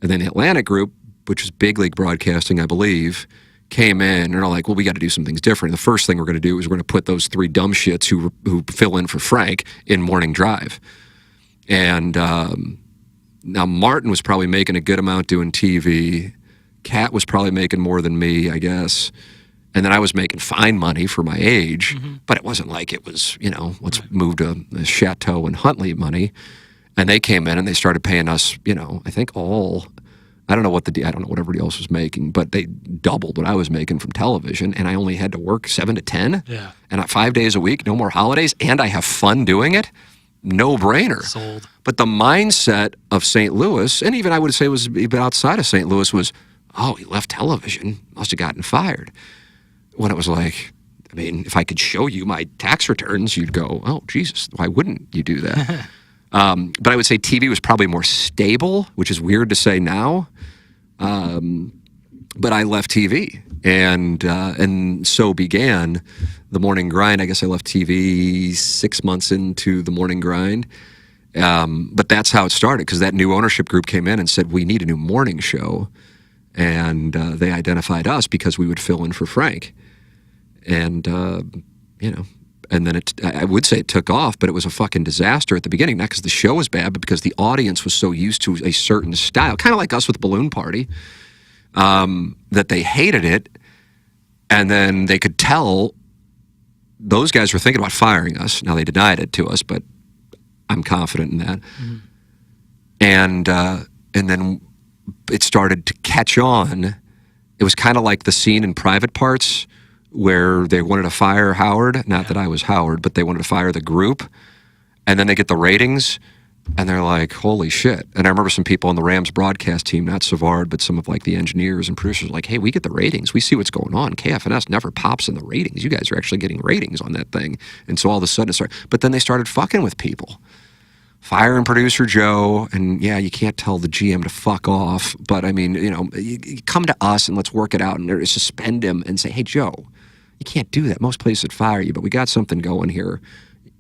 And then the Atlanta group, which is Big League Broadcasting, I believe, came in and they're like, well, we got to do some things different. The first thing we're going to do is we're going to put those three dumb shits who fill in for Frank in Morning Drive. And now Martin was probably making a good amount doing TV. Kat was probably making more than me, I guess. And then I was making fine money for my age, but it wasn't like it was, let's move to the Chateau and Huntley money. And they came in and they started paying us, I think I don't know what everybody else was making, but they doubled what I was making from television. And I only had to work 7 to 10 and 5 days a week, no more holidays. And I have fun doing it. No brainer. Sold. But the mindset of St. Louis, and even I would say was even outside of St. Louis, was, oh, he left television, must have gotten fired. When it was like, I mean, if I could show you my tax returns, you'd go, oh, Jesus, why wouldn't you do that? But I would say TV was probably more stable, which is weird to say now. But I left TV, and so began the Morning Grind. I guess I left TV 6 months into the Morning Grind. But that's how it started, because that new ownership group came in and said, we need a new morning show. And they identified us because we would fill in for Frank. And, and then I would say it took off, but it was a fucking disaster at the beginning. Not because the show was bad, but because the audience was so used to a certain style, kind of like us with Balloon Party, that they hated it. And then they could tell those guys were thinking about firing us. Now, they denied it to us, but I'm confident in that. And then it started to catch on. It was kind of like the scene in Private Parts where they wanted to fire Howard. Not that I was Howard, but they wanted to fire the group. And then they get the ratings, and they're like, holy shit. And I remember some people on the Rams broadcast team, not Savard, but some of like the engineers and producers, like, hey, we get the ratings. We see what's going on. KFNS never pops in the ratings. You guys are actually getting ratings on that thing. And so all of a sudden it started. But then they started fucking with people. Firing producer Joe, and yeah, you can't tell the GM to fuck off, but I mean, you come to us and let's work it out and suspend him and say, hey, Joe, you can't do that. Most places would fire you, but we got something going here.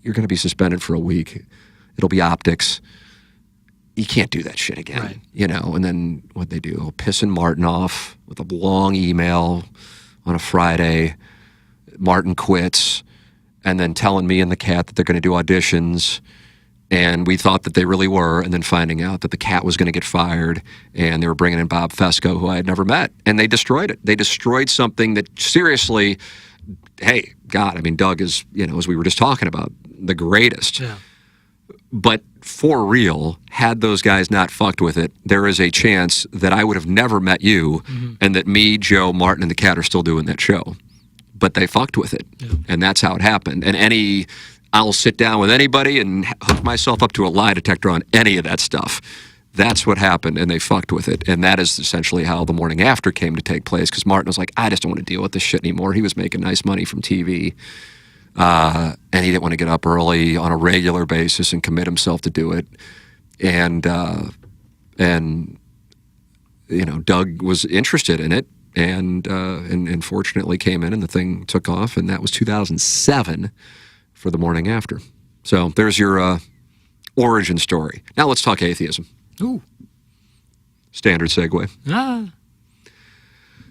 You're going to be suspended for a week. It'll be optics. You can't do that shit again, right. And then what they do, pissing Martin off with a long email on a Friday. Martin quits, and then telling me and the Cat that they're going to do auditions. And we thought that they really were, and then finding out that the Cat was going to get fired, and they were bringing in Bob Fesco, who I had never met, and they destroyed it. They destroyed something that, seriously, hey, God, I mean, Doug is, as we were just talking about, the greatest. Yeah. But for real, had those guys not fucked with it, there is a chance that I would have never met you, and that me, Joe, Martin, and the Cat are still doing that show. But they fucked with it, and that's how it happened. And I'll sit down with anybody and hook myself up to a lie detector on any of that stuff. That's what happened, and they fucked with it. And that is essentially how the morning after came to take place, because Martin was like, I just don't want to deal with this shit anymore. He was making nice money from TV, and he didn't want to get up early on a regular basis and commit himself to do it. And Doug was interested in it, and fortunately came in, and the thing took off, and that was 2007. For the morning after. So there's your origin story. Now let's talk atheism. Ooh. Standard segue. Ah.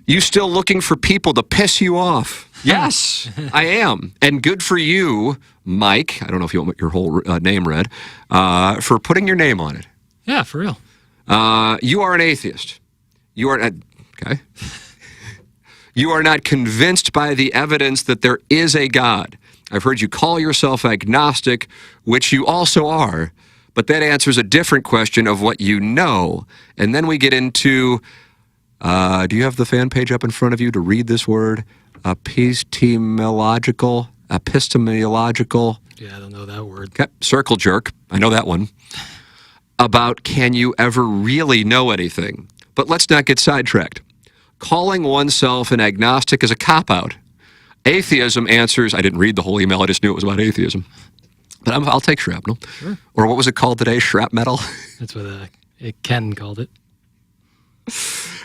You still looking for people to piss you off? Yes, I am. And good for you, Mike. I don't know if you want your whole name read, for putting your name on it. Yeah, for real. You are an atheist. You are okay. You are not convinced by the evidence that there is a God. I've heard you call yourself agnostic, which you also are, but that answers a different question of what you know. And then we get into, do you have the fan page up in front of you to read this word? Epistemological epistemological, Yeah, I don't know that word. okay, circle jerk, I know that one, about can you ever really know anything? But let's not get sidetracked. Calling oneself an agnostic is a cop-out. Atheism answers, I didn't read the whole email, I just knew it was about atheism. But I'll take shrapnel. Sure. Or what was it called today? Shrapmetal? That's what Ken called it.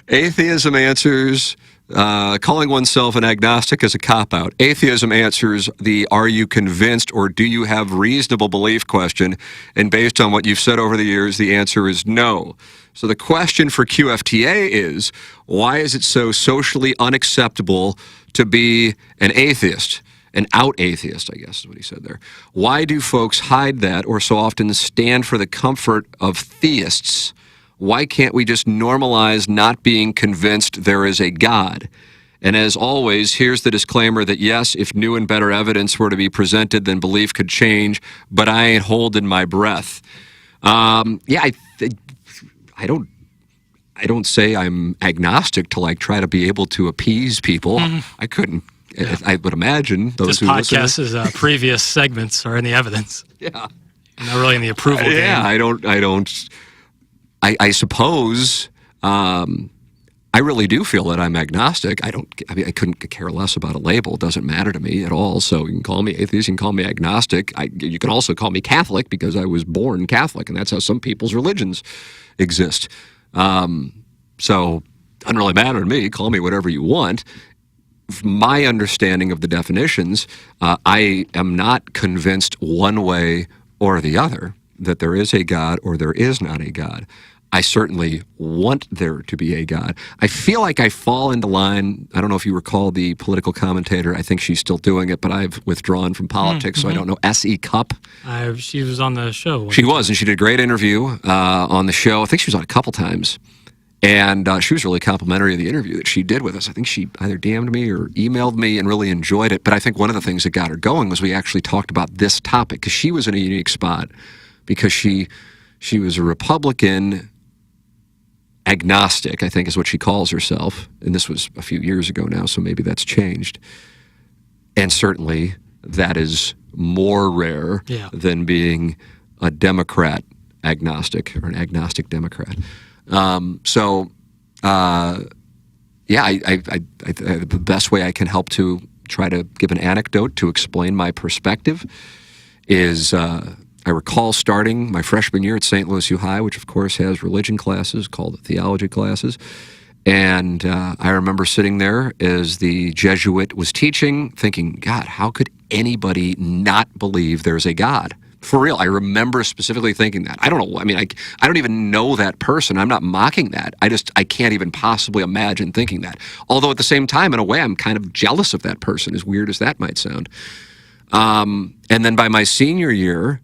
Atheism answers, calling oneself an agnostic is a cop-out. Atheism answers the are you convinced or do you have reasonable belief question. And based on what you've said over the years, the answer is no. So the question for QFTA is, why is it so socially unacceptable to be an atheist? An out atheist, I guess is what he said there. Why do folks hide that or so often stand for the comfort of theists? Why can't we just normalize not being convinced there is a God? And as always, here's the disclaimer that yes, if new and better evidence were to be presented, then belief could change, but I ain't holding my breath. I don't say I'm agnostic to like try to be able to appease people. I couldn't. Yeah. I would imagine those this who podcast listen. is previous segments are in the evidence. Yeah. You're not really in the approval game. Yeah, I suppose I really do feel that I'm agnostic. I couldn't care less about a label. It doesn't matter to me at all. So you can call me atheist, you can call me agnostic. You can also call me Catholic because I was born Catholic, and that's how some people's religions exist. So it doesn't really matter to me. Call me whatever you want. My understanding of the definitions, I am not convinced one way or the other that there is a God or there is not a God. I certainly want there to be a God. I feel like I fall into line. I don't know if you recall the political commentator. I think she's still doing it, but I've withdrawn from politics, so I don't know. S.E. Cupp. She was on the show. She was, and she did a great interview on the show. I think she was on a couple times. And she was really complimentary of the interview that she did with us. I think she either DM'd me or emailed me and really enjoyed it. But I think one of the things that got her going was we actually talked about this topic because she was in a unique spot because she was a Republican agnostic, I think is what she calls herself. And this was a few years ago now, so maybe that's changed. And certainly that is more rare than being a Democrat agnostic or an agnostic Democrat. The best way I can help to try to give an anecdote to explain my perspective is I recall starting my freshman year at St. Louis U High, which of course has religion classes called theology classes. And I remember sitting there as the Jesuit was teaching, thinking, God, how could anybody not believe there's a God? For real, I remember specifically thinking that. I don't know. I mean, I don't even know that person. I'm not mocking that. I can't even possibly imagine thinking that. Although at the same time, in a way, I'm kind of jealous of that person, as weird as that might sound. And then by my senior year,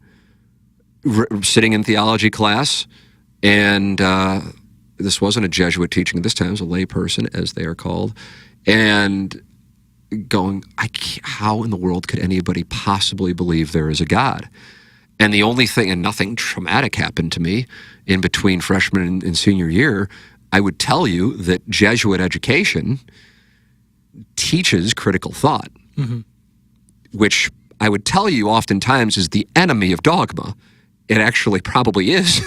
sitting in theology class, and this wasn't a Jesuit teaching at this time, it was a lay person, as they are called, and going, how in the world could anybody possibly believe there is a God? And the only thing, and nothing traumatic happened to me in between freshman and senior year, I would tell you that Jesuit education teaches critical thought, which I would tell you oftentimes is the enemy of dogma. It actually probably is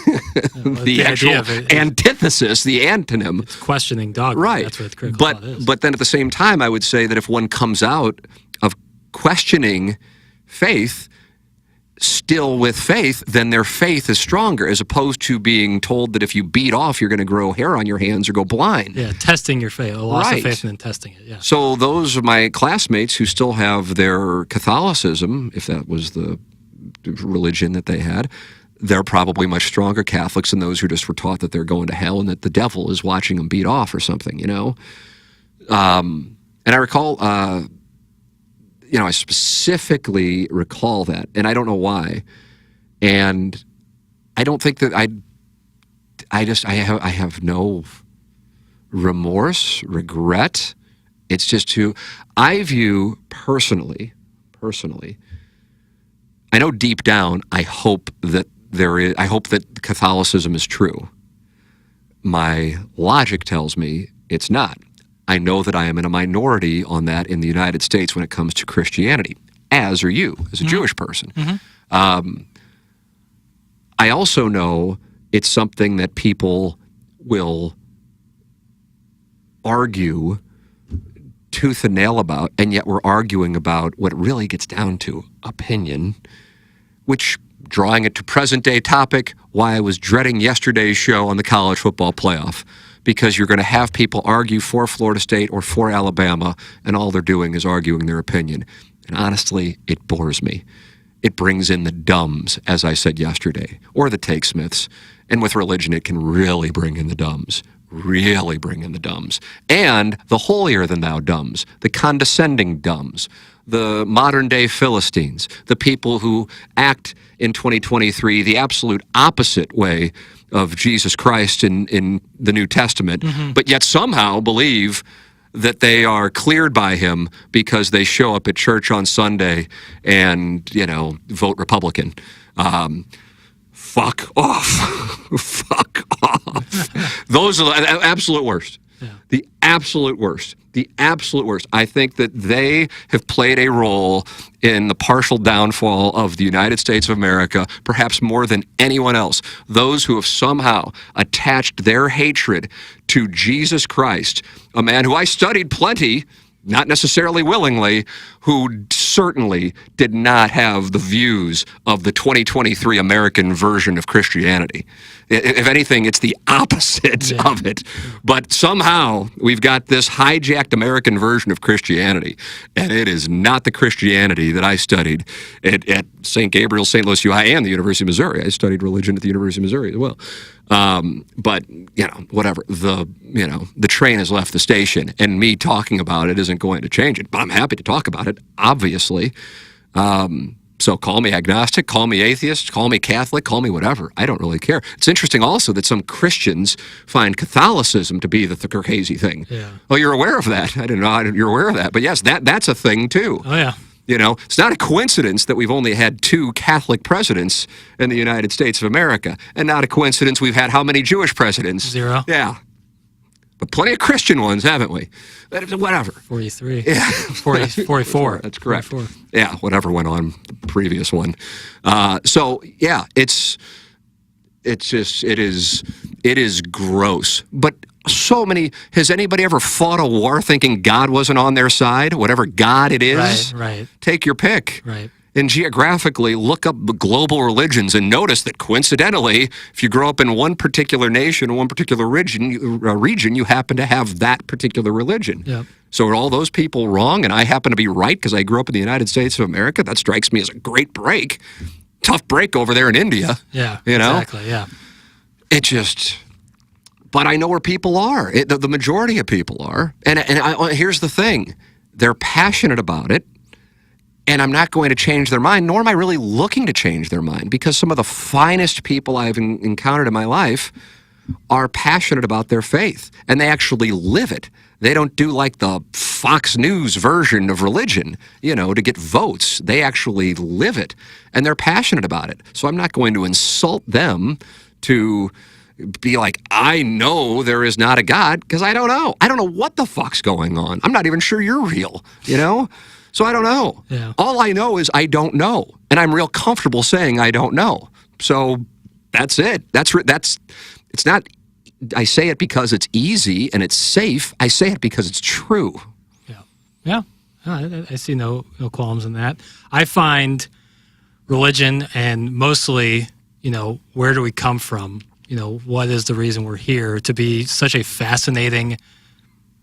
the actual antithesis, the antonym. It's questioning dogma. Right. That's what critical thought is. But then at the same time, I would say that if one comes out of questioning faith, still with faith, then their faith is stronger, as opposed to being told that if you beat off, you're going to grow hair on your hands or go blind. Yeah, testing your faith, a loss of faith and then testing it, yeah. So those are my classmates who still have their Catholicism, if that was the religion that they had. They're probably much stronger Catholics than those who just were taught that they're going to hell and that the devil is watching them beat off or something, you know? And I recall... I specifically recall that, and I don't know why. And I don't think that I have no remorse, regret. It's just I view personally, I know deep down, I hope that Catholicism is true. My logic tells me it's not. I know that I am in a minority on that in the United States when it comes to Christianity. as are you, as a Jewish person. I also know it's something that people will argue tooth and nail about, and yet we're arguing about what it really gets down to, opinion, which, drawing it to present-day topic, why I was dreading yesterday's show on the college football playoff, because you're going to have people argue for Florida State or for Alabama, and all they're doing is arguing their opinion. And honestly, it bores me. It brings in the dumbs, as I said yesterday, or the take-smiths. And with religion, it can really bring in the dumbs. Really bring in the dumbs. And the holier-than-thou dumbs, the condescending dumbs, the modern-day Philistines, the people who act in 2023 the absolute opposite way of Jesus Christ in the New Testament, but yet somehow believe that they are cleared by him because they show up at church on Sunday and, vote Republican. Fuck off. Fuck off. Those are the absolute worst. Yeah. The absolute worst. The absolute worst. I think that they have played a role in the partial downfall of the United States of America, perhaps more than anyone else. Those who have somehow attached their hatred to Jesus Christ, a man who I studied plenty, not necessarily willingly, who certainly did not have the views of the 2023 American version of Christianity. If anything, it's the opposite of it. But somehow we've got this hijacked American version of Christianity, and it is not the Christianity that I studied at St. Gabriel, St. Louis UI, and the University of Missouri. I studied religion at the University of Missouri as well. But, whatever. The train has left the station, and me talking about it isn't going to change it. But I'm happy to talk about it, obviously. So call me agnostic, call me atheist, call me Catholic, call me whatever. I don't really care. It's interesting also that some Christians find Catholicism to be the crazy thing. Yeah. Oh, you're aware of that? I didn't know you're aware of that. But yes, that's a thing too. Oh, yeah. It's not a coincidence that we've only had 2 Catholic presidents in the United States of America. And not a coincidence we've had how many Jewish presidents? 0. Yeah. But plenty of Christian ones, haven't we? Whatever. 43. Yeah. 44. That's correct. 44. Yeah, whatever went on the previous one. So, yeah, it is gross. But so many, has anybody ever fought a war thinking God wasn't on their side? Whatever God it is, right. Take your pick. Right. And geographically, look up the global religions and notice that coincidentally, if you grow up in one particular nation or one particular region, you happen to have that particular religion. Yep. So are all those people wrong and I happen to be right because I grew up in the United States of America? That strikes me as a great break. Tough break over there in India. Yeah, exactly, yeah. It just... But I know where people are. The majority of people are. And here's the thing. They're passionate about it. And I'm not going to change their mind, nor am I really looking to change their mind, because some of the finest people I've encountered in my life are passionate about their faith, and they actually live it. They don't do like the Fox News version of religion, to get votes. They actually live it, and they're passionate about it. So I'm not going to insult them to be like, I know there is not a God, because I don't know. I don't know what the fuck's going on. I'm not even sure you're real, So I don't know. Yeah. All I know is I don't know, and I'm real comfortable saying I don't know. So that's it. It's not. I say it because it's easy and it's safe. I say it because it's true. Yeah. I see no qualms in that. I find religion and mostly, where do we come from? What is the reason we're here, to be such a fascinating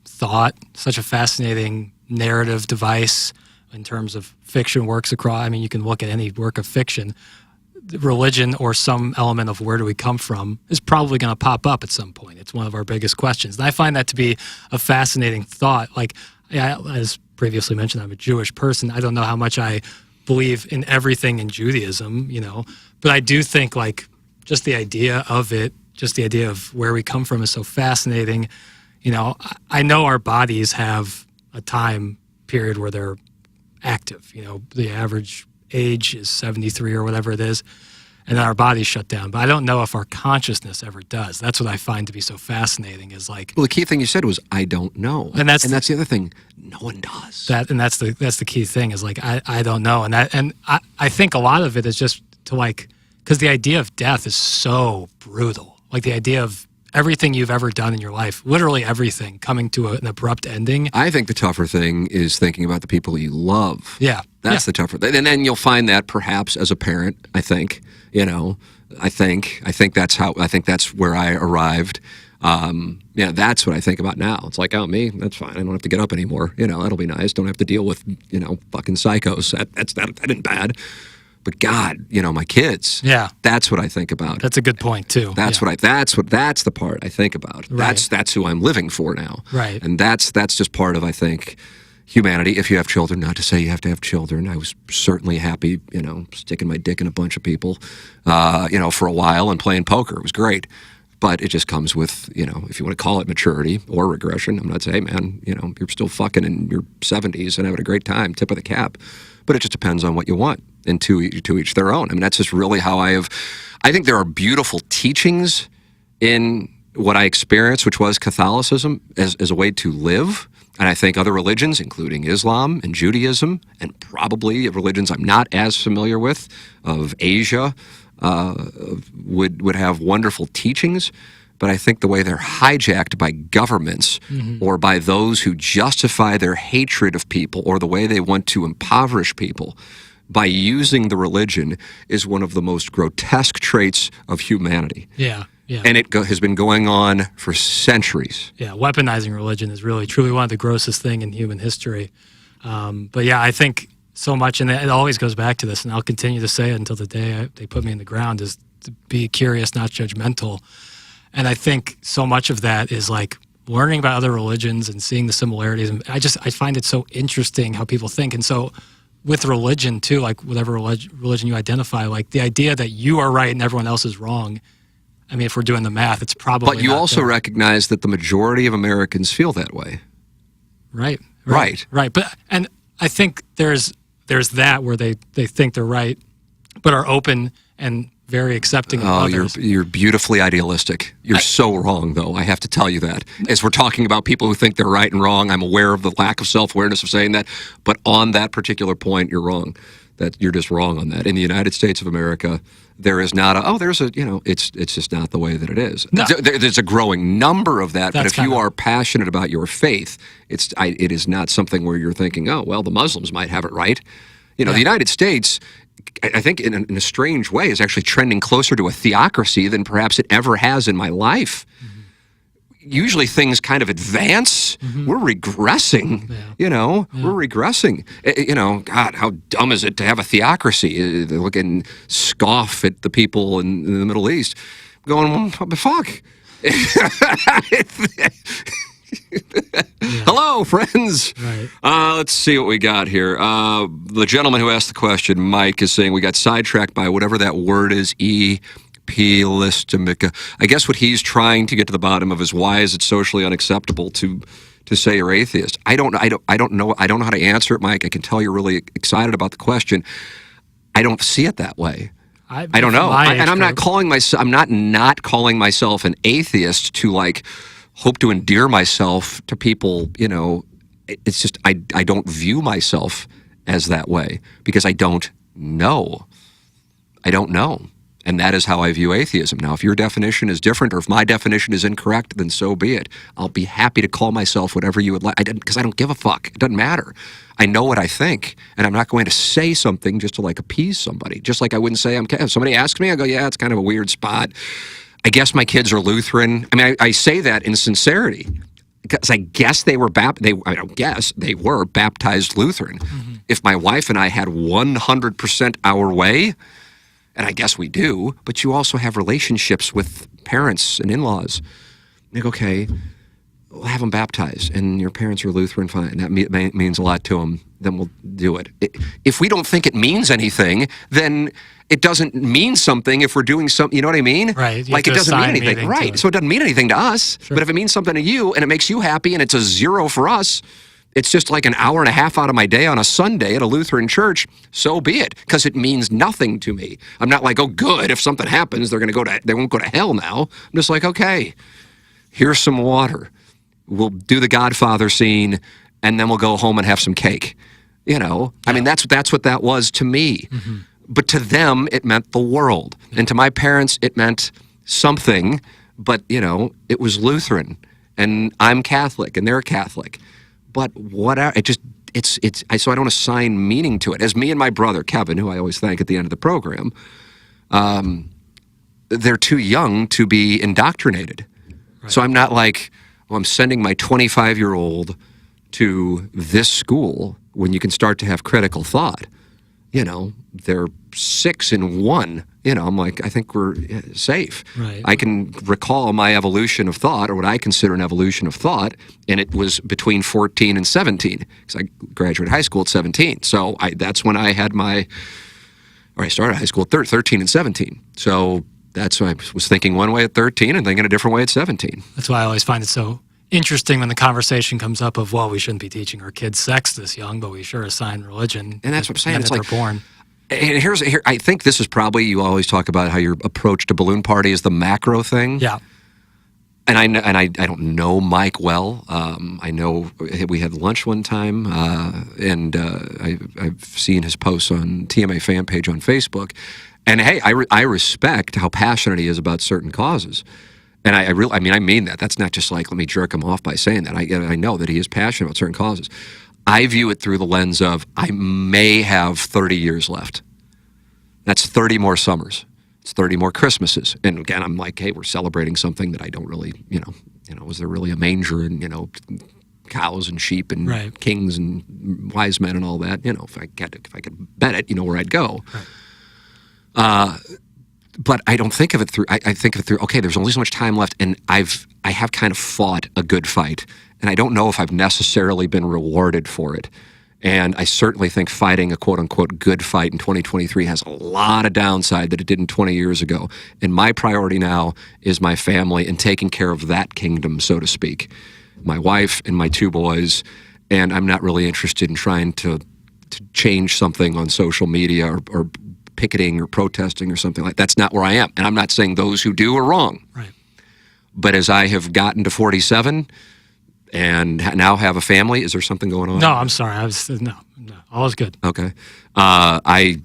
thought, such a fascinating narrative device in terms of fiction works across. I mean, you can look at any work of fiction. Religion or some element of where do we come from is probably going to pop up at some point. It's one of our biggest questions. And I find that to be a fascinating thought. Like, as previously mentioned, I'm a Jewish person. I don't know how much I believe in everything in Judaism, but I do think just the idea of it, just the idea of where we come from is so fascinating. I know our bodies have a time period where they're active. The average age is 73 or whatever it is. and then our bodies shut down. But I don't know if our consciousness ever does. That's what I find to be so fascinating is like, Well, the key thing you said was, I don't know. And that's the other thing. No one does. that's the key thing is like, I don't know. And I think a lot of it is just to like, because the idea of death is so brutal. Like the idea of everything you've ever done in your life, literally everything, coming to an abrupt ending. I think the tougher thing is thinking about the people you love. Yeah. That's the tougher thing. And then you'll find that perhaps as a parent, I think, I think that's where I arrived. That's what I think about now. It's like, oh, me, that's fine. I don't have to get up anymore. That'll be nice. Don't have to deal with, fucking psychos. That isn't bad. But God, my kids. Yeah. That's what I think about. That's a good point too. That's the part I think about. Right. That's who I'm living for now. Right. And that's just part of, I think, humanity. If you have children, not to say you have to have children. I was certainly happy, sticking my dick in a bunch of people, for a while and playing poker. It was great. But it just comes with, if you want to call it maturity or regression. I'm not saying, hey, man, you're still fucking in your 70s and having a great time, tip of the cap. But it just depends on what you want, and to each their own. I mean, that's just really how I think there are beautiful teachings in what I experienced, which was Catholicism as a way to live. And I think other religions, including Islam and Judaism, and probably religions I'm not as familiar with, of Asia, would have wonderful teachings. But I think the way they're hijacked by governments or by those who justify their hatred of people or the way they want to impoverish people by using the religion is one of the most grotesque traits of humanity. Yeah. Yeah. And it has been going on for centuries. Yeah, weaponizing religion is really, truly one of the grossest thing in human history. But yeah, I think so much, and it always goes back to this, and I'll continue to say it until the day they put me in the ground, is to be curious, not judgmental. And I think so much of that is like learning about other religions and seeing the similarities. And I find it so interesting how people think. And so with religion too, like whatever religion you identify, like the idea that you are right and everyone else is wrong. I mean, if we're doing the math, it's probably. But you also recognize that the majority of Americans feel that way. Right. But and I think there's that where they think they're right, but are open and very accepting of others. You're beautifully idealistic. You're so wrong, though. I have to tell you that. As we're talking about people who think they're right and wrong, I'm aware of the lack of self-awareness of saying that. But on that particular point, you're wrong. That you're just wrong on that. In the United States of America, there is not it's just not the way that it is. No. There's a growing number of that. That's but if you are passionate about your faith, it is not something where you're thinking, oh, well, the Muslims might have it right. The United States, I think in a strange way, is actually trending closer to a theocracy than perhaps it ever has in my life. Mm-hmm. Usually things kind of advance. Mm-hmm. We're regressing, we're regressing. God, how dumb is it to have a theocracy? They look and scoff at the people in the Middle East going, well, what the fuck? Hello, friends. Right. Let's see what we got here. The gentleman who asked the question, Mike, is saying we got sidetracked by whatever that word is, epistemica. I guess what he's trying to get to the bottom of is why is it socially unacceptable to say you're atheist. I don't know how to answer it, Mike. I can tell you're really excited about the question. I don't see it that way. I don't know. I'm not calling myself. I'm not calling myself an atheist to hope to endear myself to people. It's just I don't view myself as that way because I don't know. I don't know. And that is how I view atheism. Now, if your definition is different or if my definition is incorrect, then so be it. I'll be happy to call myself whatever you would like, because I don't give a fuck. It doesn't matter. I know what I think, and I'm not going to say something just to appease somebody. Just like I wouldn't say, if somebody asks me, I go, yeah, it's kind of a weird spot. I guess my kids are Lutheran. I mean, I say that in sincerity because I guess they were baptized Lutheran. Mm-hmm. If my wife and I had 100% our way, and I guess we do, but you also have relationships with parents and in-laws. They go, okay, we'll have them baptized, and your parents are Lutheran, fine. That means a lot to them. Then we'll do it. If we don't think it means anything, then it doesn't mean something if we're doing something, you know what I mean? Right. It doesn't mean anything. Right. So it doesn't mean anything to us. Sure. But if it means something to you and it makes you happy and it's a zero for us, it's just like an hour and a half out of my day on a Sunday at a Lutheran church, so be it, because it means nothing to me. I'm not like, oh, good, if something happens, they won't go to hell now. I'm just like, okay, here's some water. We'll do the Godfather scene, and then we'll go home and have some cake. I mean, that's what that was to me. Mm-hmm. But to them, it meant the world. And to my parents, it meant something, but, it was Lutheran. And I'm Catholic, and they're Catholic. But whatever, so I don't assign meaning to it. As me and my brother, Kevin, who I always thank at the end of the program, they're too young to be indoctrinated. Right. So I'm not like, I'm sending my 25-year-old to this school when you can start to have critical thought. They're 6 and 1. I'm like, I think we're safe. Right. I can recall my evolution of thought, or what I consider an evolution of thought, and it was between 14 and 17, because I graduated high school at 17. So that's when I started high school at 13 and 17. So that's when I was thinking one way at 13 and thinking a different way at 17. That's why I always find it so interesting when the conversation comes up of, well, we shouldn't be teaching our kids sex this young, but we sure assign religion. And that's what I'm saying. It's like they're born. And here, I think this is probably, you always talk about how your approach to balloon party is the macro thing. Yeah. And I don't know Mike well. I know we had lunch one time, and I've seen his posts on TMA fan page on Facebook. And hey, I respect how passionate he is about certain causes. And I mean that. That's not just like, let me jerk him off by saying that. I know that he is passionate about certain causes. I view it through the lens of, I may have 30 years left. That's 30 more summers. It's 30 more Christmases. And again, I'm like, hey, we're celebrating something that I don't really, was there really a manger and, cows and sheep and right. kings and wise men and all that? If I could bet it, where I'd go. Right. But I don't think of it through, I think of it through, okay, there's only so much time left, and I have kind of fought a good fight. And I don't know if I've necessarily been rewarded for it. And I certainly think fighting a quote-unquote good fight in 2023 has a lot of downside that it didn't 20 years ago. And my priority now is my family and taking care of that kingdom, so to speak. My wife and my 2 boys. And I'm not really interested in trying to change something on social media or picketing or protesting or something like that. That's not where I am. And I'm not saying those who do are wrong. Right. But as I have gotten to 47... and now have a family. Is there something going on? No, I'm sorry. No, all is good. Okay. I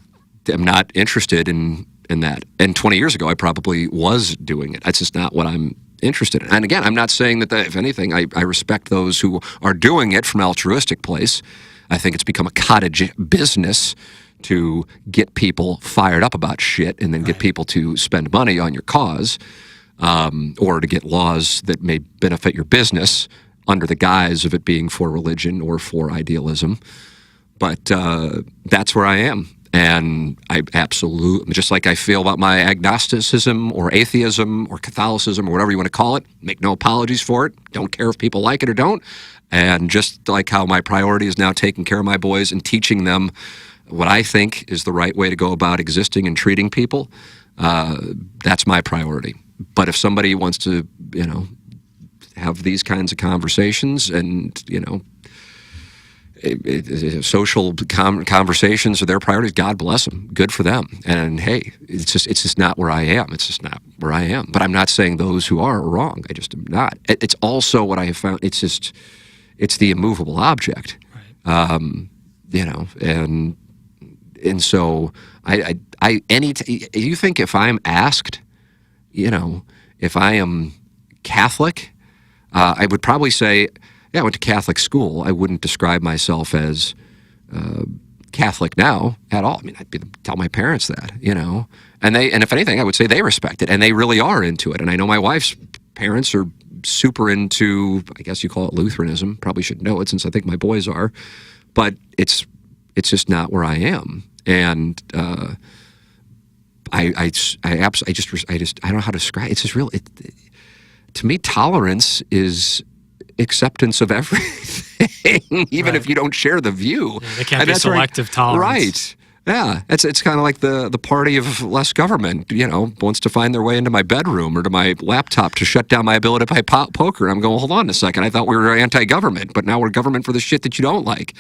am not interested in that. And 20 years ago, I probably was doing it. That's just not what I'm interested in. And again, I'm not saying that if anything, I respect those who are doing it from an altruistic place. I think it's become a cottage business to get people fired up about shit and then get people to spend money on your cause, or to get laws that may benefit your business under the guise of it being for religion or for idealism. But that's where I am. And I absolutely, just like I feel about my agnosticism or atheism or Catholicism or whatever you want to call it, make no apologies for it. Don't care if people like it or don't. And just like how my priority is now taking care of my boys and teaching them what I think is the right way to go about existing and treating people, that's my priority. But if somebody wants to, have these kinds of conversations and, social conversations are their priorities, God bless them. Good for them. And hey, it's just not where I am. It's just not where I am. But I'm not saying those who are wrong. I just am not. It's also what I have found. It's the immovable object. Right. And so you think if I'm asked, if I am Catholic, I would probably say, yeah, I went to Catholic school. I wouldn't describe myself as Catholic now at all. I mean, tell my parents that, and if anything, I would say they respect it, and they really are into it. And I know my wife's parents are super into, I guess you call it Lutheranism. Probably should know it since I think my boys are, but it's just not where I am. And I don't know how to describe it. It's just real. To me, tolerance is acceptance of everything, even if you don't share the view. Yeah, it can't be selective tolerance. Right. Yeah, it's kind of like the party of less government, wants to find their way into my bedroom or to my laptop to shut down my ability to play poker. I'm going, hold on a second. I thought we were anti-government, but now we're government for the shit that you don't like.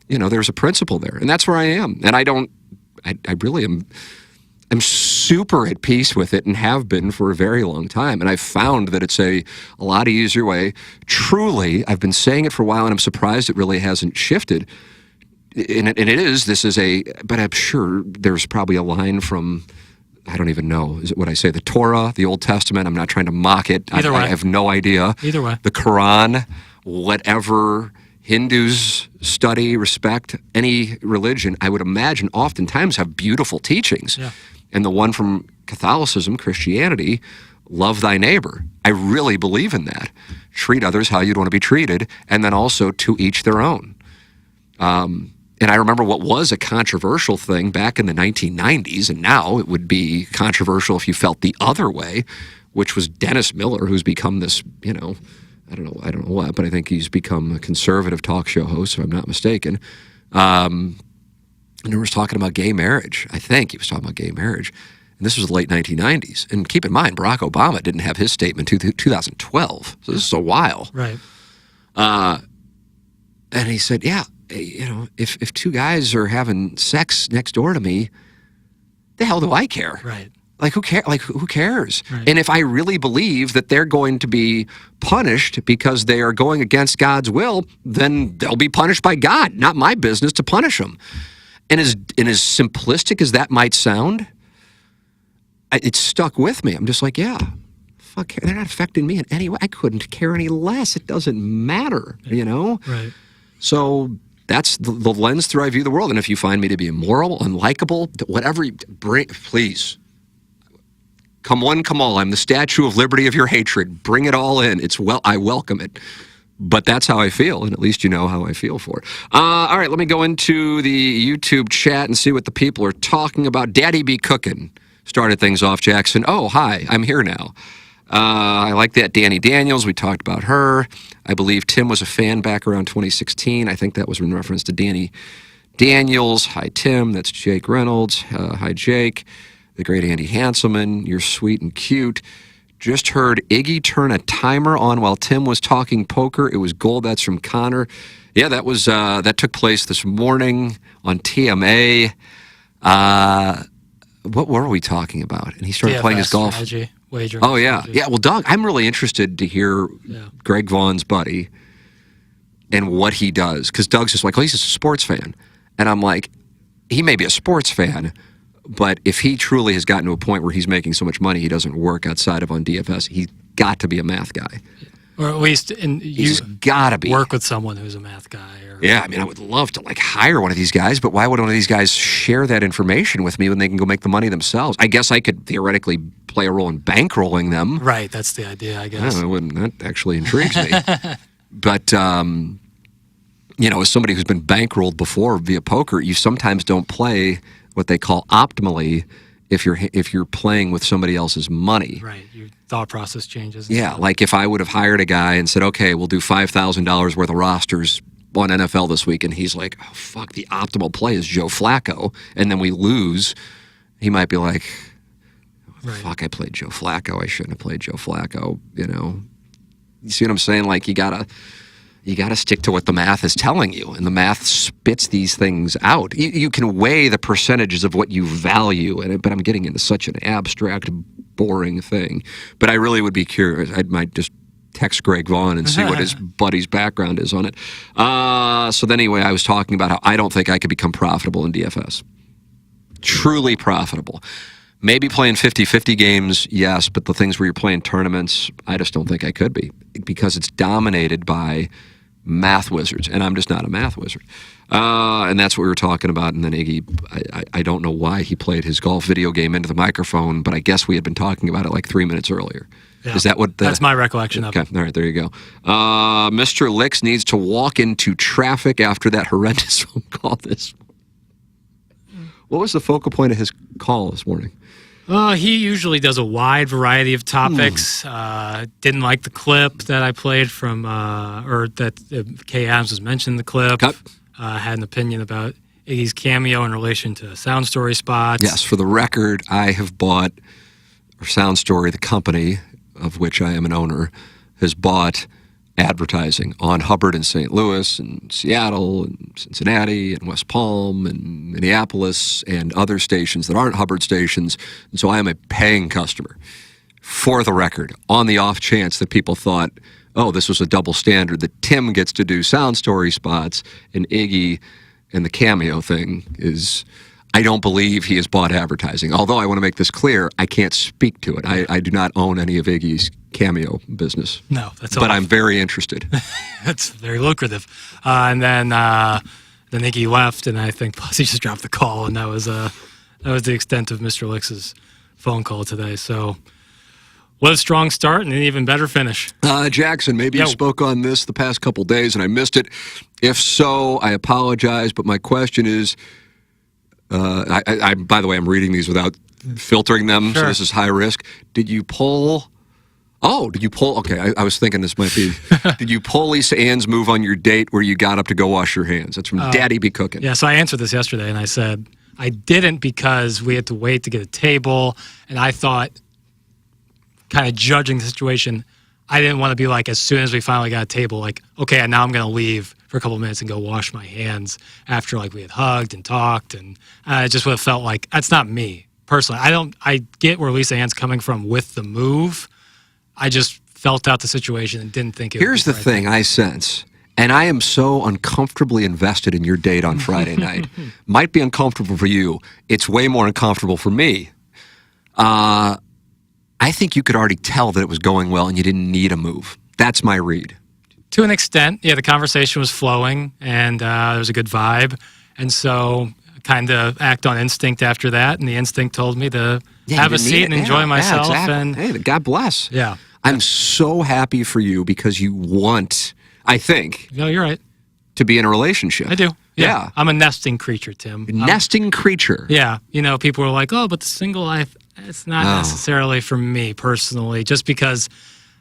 There's a principle there, and that's where I am. And I really am. I'm super at peace with it and have been for a very long time. And I've found that it's a lot easier way. Truly, I've been saying it for a while, and I'm surprised it really hasn't shifted. But I'm sure there's probably a line from, I don't even know, is it what I say, the Torah, the Old Testament? I'm not trying to mock it. Either way. I have no idea. Either way. The Quran, whatever Hindus study, respect, any religion, I would imagine oftentimes have beautiful teachings. Yeah. And the one from Catholicism, Christianity, love thy neighbor. I really believe in that. Treat others how you'd want to be treated, and then also to each their own. And I remember what was a controversial thing back in the 1990s, and now it would be controversial if you felt the other way, which was Dennis Miller, who's become this, I don't know what, but I think he's become a conservative talk show host, if I'm not mistaken. And he was talking about gay marriage. I think he was talking about gay marriage. And this was the late 1990s. And keep in mind, Barack Obama didn't have his statement until 2012. So this is a while. Right. And he said, yeah, if two guys are having sex next door to me, the hell do I care? Right. Like, who cares? Right. And if I really believe that they're going to be punished because they are going against God's will, then they'll be punished by God. Not my business to punish them. And as simplistic as that might sound, it stuck with me. I'm just like, yeah, fuck, they're not affecting me in any way. I couldn't care any less. It doesn't matter, Right. So that's the lens through I view the world. And if you find me to be immoral, unlikable, whatever, please. Come one, come all. I'm the Statue of Liberty of your hatred. Bring it all in. I welcome it. But that's how I feel, and at least you know how I feel for it. All right, let me go into the YouTube chat and see what the people are talking about. Daddy Be Cookin' started things off, Jackson. Oh, hi, I'm here now. I like that. Danny Daniels, we talked about her. I believe Tim was a fan back around 2016. I think that was in reference to Danny Daniels. Hi, Tim. That's Jake Reynolds. Hi, Jake. The great Andy Hanselman. You're sweet and cute. Just heard Iggy turn a timer on while Tim was talking poker. It was gold. That's from Connor. Yeah, that took place this morning on TMA. What were we talking about? And he started playing his golf. Strategy, wagering Oh, yeah. strategy. Yeah, well, Doug, I'm really interested to hear Greg Vaughn's buddy and what he does. Because Doug's just like, well, he's just a sports fan. And I'm like, he may be a sports fan, but if he truly has gotten to a point where he's making so much money he doesn't work outside of on DFS, he's got to be a math guy. Or at least He's got to be. work with someone who's a math guy. Yeah, I mean, I would love to hire one of these guys, but why would one of these guys share that information with me when they can go make the money themselves? I guess I could theoretically play a role in bankrolling them. Right, that's the idea, I guess. That actually intrigues me. But, as somebody who's been bankrolled before via poker, you sometimes don't play what they call optimally if you're playing with somebody else's money. Right, your thought process changes. Yeah, like if I would have hired a guy and said, okay, we'll do $5,000 worth of rosters on NFL this week, and he's like, oh, fuck, the optimal play is Joe Flacco, and then we lose, he might be like, fuck, I played Joe Flacco. I shouldn't have played Joe Flacco, You see what I'm saying? Like, you gotta stick to what the math is telling you, and the math spits these things out. You can weigh the percentages of what you value, but I'm getting into such an abstract, boring thing. But I really would be curious. I might just text Greg Vaughn and see what his buddy's background is on it. So then anyway, I was talking about how I don't think I could become profitable in DFS. Truly profitable. Maybe playing 50-50 games, yes, but the things where you're playing tournaments, I just don't think I could be because it's dominated by math wizards, and I'm just not a math wizard. And that's what we were talking about. And then Iggy, I don't know why he played his golf video game into the microphone, but I guess we had been talking about it like 3 minutes earlier. Yeah. Is that what that's my recollection of it. Okay, all right, there you go. Mr. Licks needs to walk into traffic after that horrendous phone call this morning. What was the focal point of his call this morning? He usually does a wide variety of topics. Didn't like the clip that I played from, or that Kay Adams was mentioning the clip. Okay. Had an opinion about Iggy's cameo in relation to Sound Story spots. Yes, for the record, I have bought, or Sound Story, the company of which I am an owner, has bought advertising on Hubbard in St. Louis and Seattle and Cincinnati and West Palm and Minneapolis and other stations that aren't Hubbard stations. And so I am a paying customer. For the record, on the off chance that people thought, oh, this was a double standard, that Tim gets to do Sound Story spots and Iggy and the cameo thing is, I don't believe he has bought advertising. Although I want to make this clear, I can't speak to it. I do not own any of Iggy's cameo business. No, that's all. But I'm very interested. That's very lucrative. And then Iggy left, and I think plus he just dropped the call, and that was the extent of Mr. Lix's phone call today. So what a strong start and an even better finish. Jackson, maybe you spoke on this the past couple days and I missed it. If so, I apologize, but my question is, by the way, I'm reading these without filtering them, Sure. so this is high risk. Did you pull... Okay, I was thinking this might be... Did you pull Lisa Ann's move on your date where you got up to go wash your hands? That's from Daddy Be Cooking. Yeah, so I answered this yesterday, and I said I didn't because we had to wait to get a table, and I thought, kind of judging the situation, I didn't want to be like, as soon as we finally got a table, like, okay, now I'm going to leave for a couple of minutes and go wash my hands after like we had hugged and talked, and I just would have felt like that's not me personally. I get where Lisa Ann's coming from with the move. I just felt out the situation and didn't think it. Here's the thing I sense, and I am so uncomfortably invested in your date on Friday night. Might be uncomfortable for you. It's way more uncomfortable for me. I think you could already tell that it was going well and you didn't need a move. That's my read. To an extent, yeah, the conversation was flowing and there was a good vibe. And so kind of act on instinct after that. And the instinct told me to have a seat and enjoy myself. Yeah, exactly. And hey, God bless. Yeah. I'm so happy for you because you want, I think, No, you're right. to be in a relationship. I do. Yeah. I'm a nesting creature, Tim. Nesting creature. Yeah. You know, people are like, oh, but the single life, it's not necessarily for me personally, just because,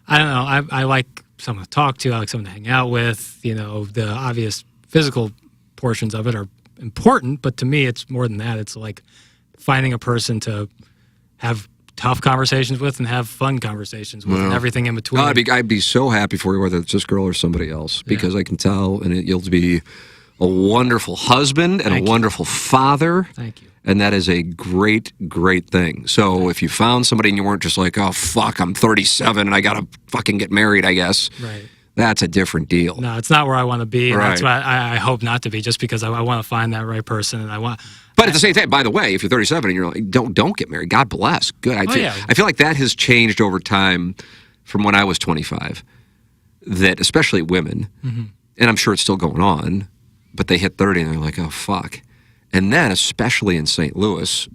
I don't know, I like someone to talk to, I like someone to hang out with. You know, the obvious physical portions of it are important, but to me, it's more than that. It's like finding a person to have tough conversations with and have fun conversations with and everything in between. I'd be so happy for you, whether it's this girl or somebody else, because I can tell, and you'll be a wonderful husband and a wonderful father. Thank you. And that is a great, great thing. So if you found somebody and you weren't just like, oh, fuck, I'm 37 and I got to fucking get married, I guess. Right. That's a different deal. No, it's not where I want to be. And Right. that's why I hope not to be, just because I want to find that right person. And I want. But at the same time, by the way, if you're 37 and you're like, don't get married, God bless. Good. I feel like that has changed over time from when I was 25. That especially women, and I'm sure it's still going on, but they hit 30 and they're like, oh, fuck. And then, especially in St. Louis,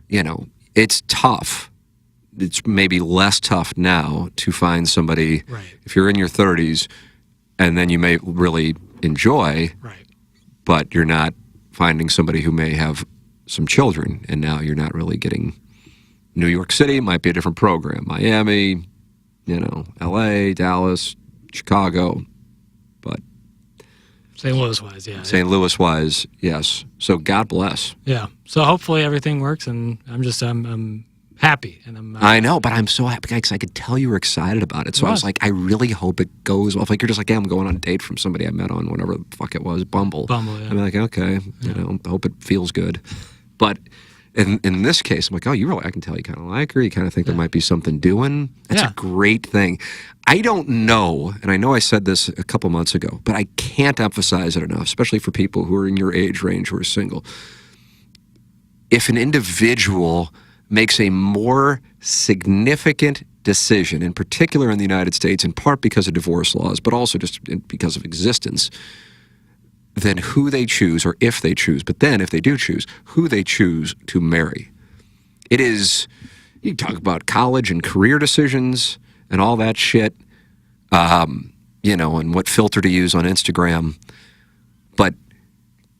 you know, it's tough. It's maybe less tough now to find somebody, if you're in your 30s, and then you may really enjoy, but you're not finding somebody who may have some children, and now you're not really getting. New York City might be a different program. Miami, you know, L.A., Dallas, Chicago, but St. Louis-wise, yeah. St. Louis-wise, yes. So God bless. Yeah. So hopefully everything works, and I'm happy, and I'm. I know, but I'm so happy because I could tell you were excited about it. So I was like, I really hope it goes well. Like you're just like, yeah, I'm going on a date from somebody I met on whatever the fuck it was, Bumble. Bumble, yeah. I'm like, okay, you know, I hope it feels good. But in this case, I'm like, oh, I can tell you kind of like her. You kind of think there might be something doing. That's a great thing. I don't know, and I know I said this a couple months ago, but I can't emphasize it enough, especially for people who are in your age range who are single. If an individual makes a more significant decision, in particular in the United States, in part because of divorce laws, but also just because of existence, then who they choose, or if they choose, but then if they do choose, who they choose to marry. It is, you talk about college and career decisions and all that shit, you know, and what filter to use on Instagram. But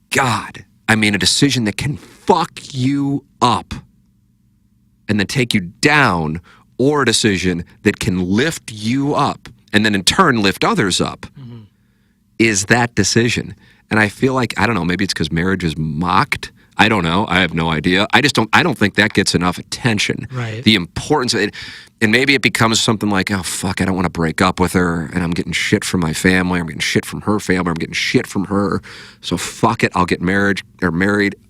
God, I mean, a decision that can fuck you up and then take you down, or a decision that can lift you up and then in turn lift others up, is that decision. And I feel like, I don't know, maybe it's because marriage is mocked. I don't know. I have no idea. I don't think that gets enough attention. Right. The importance of it. And maybe it becomes something like, oh, fuck, I don't want to break up with her. And I'm getting shit from my family. I'm getting shit from her family. I'm getting shit from her. So fuck it. I'll get married.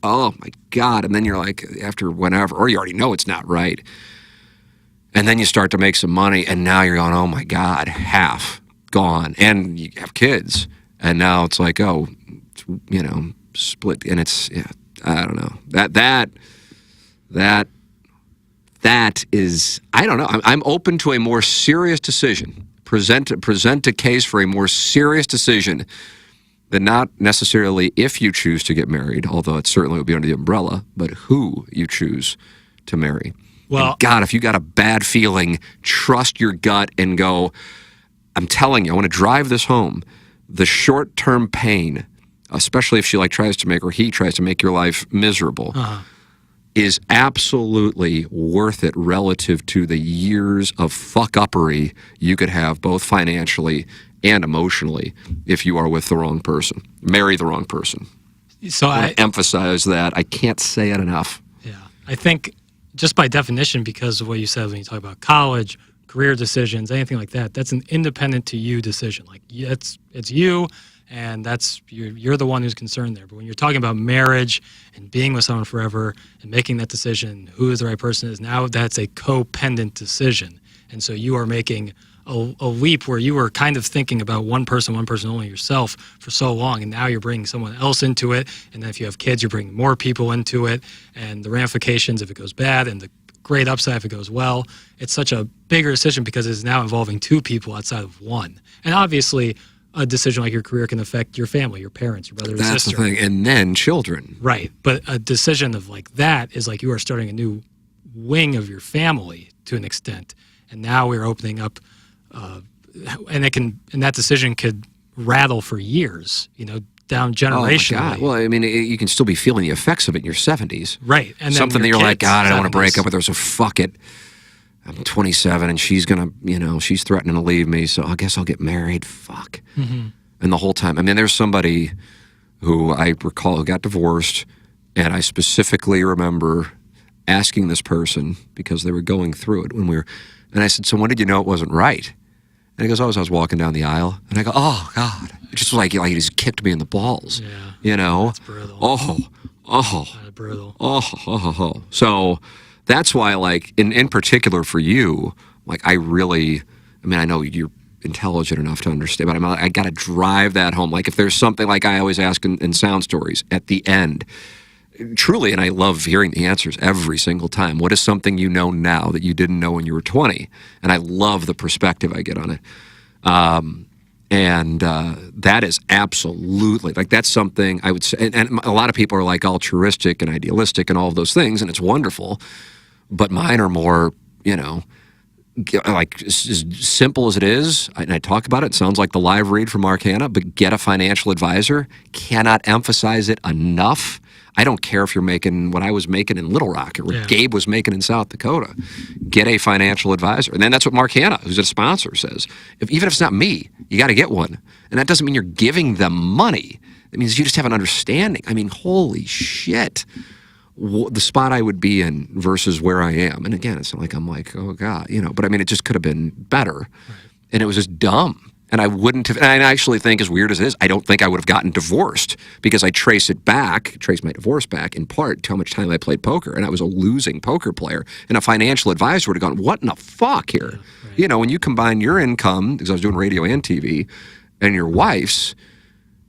Oh, my God. And then you're like, after whenever, or you already know it's not right. And then you start to make some money. And now you're going, oh, my God, half gone. And you have kids. And now it's like, oh, you know, split. And it's, yeah. I don't know. That is, I don't know. I'm open to a more serious decision. Present a case for a more serious decision than not necessarily if you choose to get married, although it certainly would be under the umbrella, but who you choose to marry. Well, and God, if you got a bad feeling, trust your gut and go, I'm telling you, I want to drive this home. The short-term pain, especially if he tries to make your life miserable, is absolutely worth it relative to the years of fuck-uppery you could have both financially and emotionally if you are with the wrong person. Marry the wrong person. So I emphasize that. I can't say it enough. Yeah. I think just by definition, because of what you said when you talk about college, career decisions, anything like that, that's an independent to you decision. Like it's you, and that's you're the one who's concerned there. But when you're talking about marriage and being with someone forever and making that decision, who is the right person is, now that's a codependent decision. And so you are making a leap where you were kind of thinking about one person only, yourself, for so long, and now you're bringing someone else into it. And then if you have kids, you're bringing more people into it, and the ramifications if it goes bad, and the great upside if it goes well. It's such a bigger decision because it's now involving two people outside of one. And obviously, a decision like your career can affect your family, your parents, your brother and sister. That's the thing. And then children. Right. But a decision of like that is like you are starting a new wing of your family to an extent. And now we're opening up, and that decision could rattle for years, down generationally. Oh my God. Well, I mean, you can still be feeling the effects of it in your 70s. Right. And something then that you're like, kids, God, I don't want to 70s. break up with her, so fuck it. I'm 27 and she's going to, she's threatening to leave me, so I guess I'll get married. Fuck. Mm-hmm. And the whole time, I mean, there's somebody who I recall who got divorced, and I specifically remember asking this person because they were going through it and I said, so when did you know it wasn't right? And he goes, oh, as I was walking down the aisle. And I go, oh, God. It just was like he just kicked me in the balls. Yeah. That's brutal. Oh. Brutal. Oh. So that's why, in particular for you, I know you're intelligent enough to understand, but I got to drive that home. If there's something I always ask in sound stories at the end, truly, and I love hearing the answers every single time. What is something you know now that you didn't know when you were 20? And I love the perspective I get on it. That is absolutely, that's something I would say, and a lot of people are altruistic and idealistic and all of those things, and it's wonderful, but mine are more, as simple as it is, and I talk about it sounds like the live read from Mark Hanna, but get a financial advisor. Cannot emphasize it enough. I don't care if you're making what I was making in Little Rock or what Gabe was making in South Dakota. Get a financial advisor. And then that's what Mark Hanna, who's a sponsor, says. Even if it's not me, you got to get one. And that doesn't mean you're giving them money. It means you just have an understanding. I mean, holy shit. The spot I would be in versus where I am. And again, it's not like I'm oh God, but I mean, it just could have been better. Right. And it was just dumb. And I wouldn't have, and I actually think, as weird as it is, I don't think I would have gotten divorced because I trace my divorce back in part to how much time I played poker. And I was a losing poker player. And a financial advisor would have gone, what in the fuck here? Yeah, right. When you combine your income, because I was doing radio and TV, and your wife's,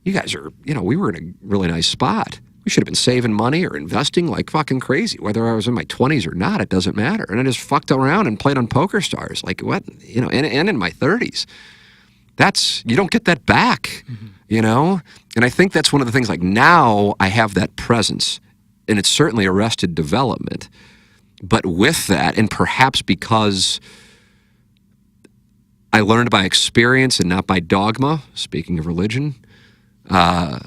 you guys are, we were in a really nice spot. We should have been saving money or investing like fucking crazy. Whether I was in my 20s or not, it doesn't matter. And I just fucked around and played on Poker Stars. What? And in my 30s. You don't get that back, And I think that's one of the things, now I have that presence, and it's certainly arrested development. But with that, and perhaps because I learned by experience and not by dogma, speaking of religion, and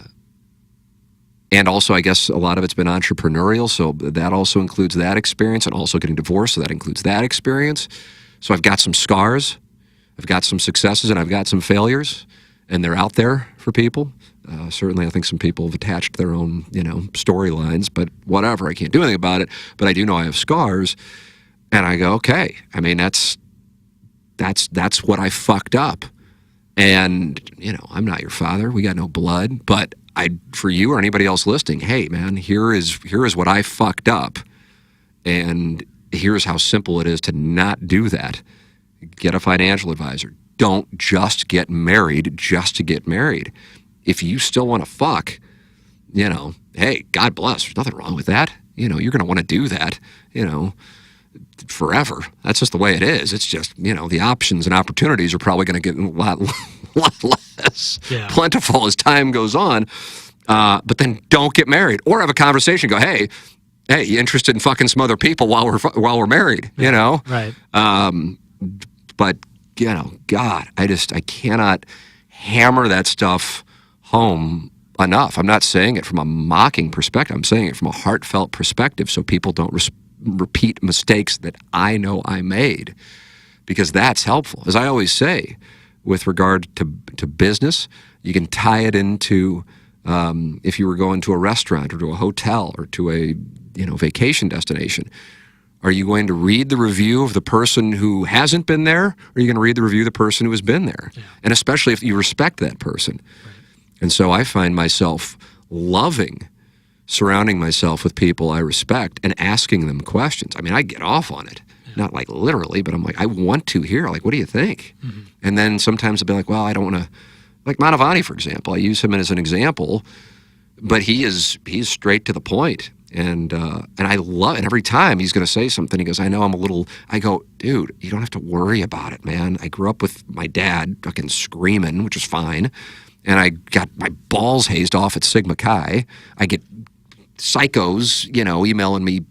also I guess a lot of it's been entrepreneurial, so that also includes that experience, and also getting divorced, so that includes that experience. So I've got some scars. I've got some successes and I've got some failures, and they're out there for people. Certainly, I think some people have attached their own, storylines, but whatever. I can't do anything about it. But I do know I have scars, and I go, okay. I mean, that's what I fucked up. And, I'm not your father. We got no blood. But for you or anybody else listening, hey, man, here is what I fucked up. And here's how simple it is to not do that. Get a financial advisor. Don't just get married just to get married. If you still want to fuck, hey, God bless. There's nothing wrong with that. You're going to want to do that, forever. That's just the way it is. It's just, the options and opportunities are probably going to get a lot less plentiful as time goes on. But then don't get married or have a conversation. Go, hey, you interested in fucking some other people while we're married, Right. But, God, I cannot hammer that stuff home enough. I'm not saying it from a mocking perspective. I'm saying it from a heartfelt perspective so people don't repeat mistakes that I know I made, because that's helpful. As I always say, with regard to business, you can tie it into if you were going to a restaurant or to a hotel or to a vacation destination. Are you going to read the review of the person who hasn't been there, or are you going to read the review of the person who has been there? Yeah. And especially if you respect that person. Right. And so I find myself loving surrounding myself with people I respect and asking them questions. I mean, I get off on it. Not like literally, but I'm like, I want to hear, like, what do you think? Mm-hmm. And then sometimes I'll be like, well, I don't want to, like Manavani, for example. I use him as an example, but he's straight to the point. And I love it. And every time he's going to say something, he goes, I go, dude, you don't have to worry about it, man. I grew up with my dad fucking screaming, which is fine. And I got my balls hazed off at Sigma Chi. I get psychos, emailing me,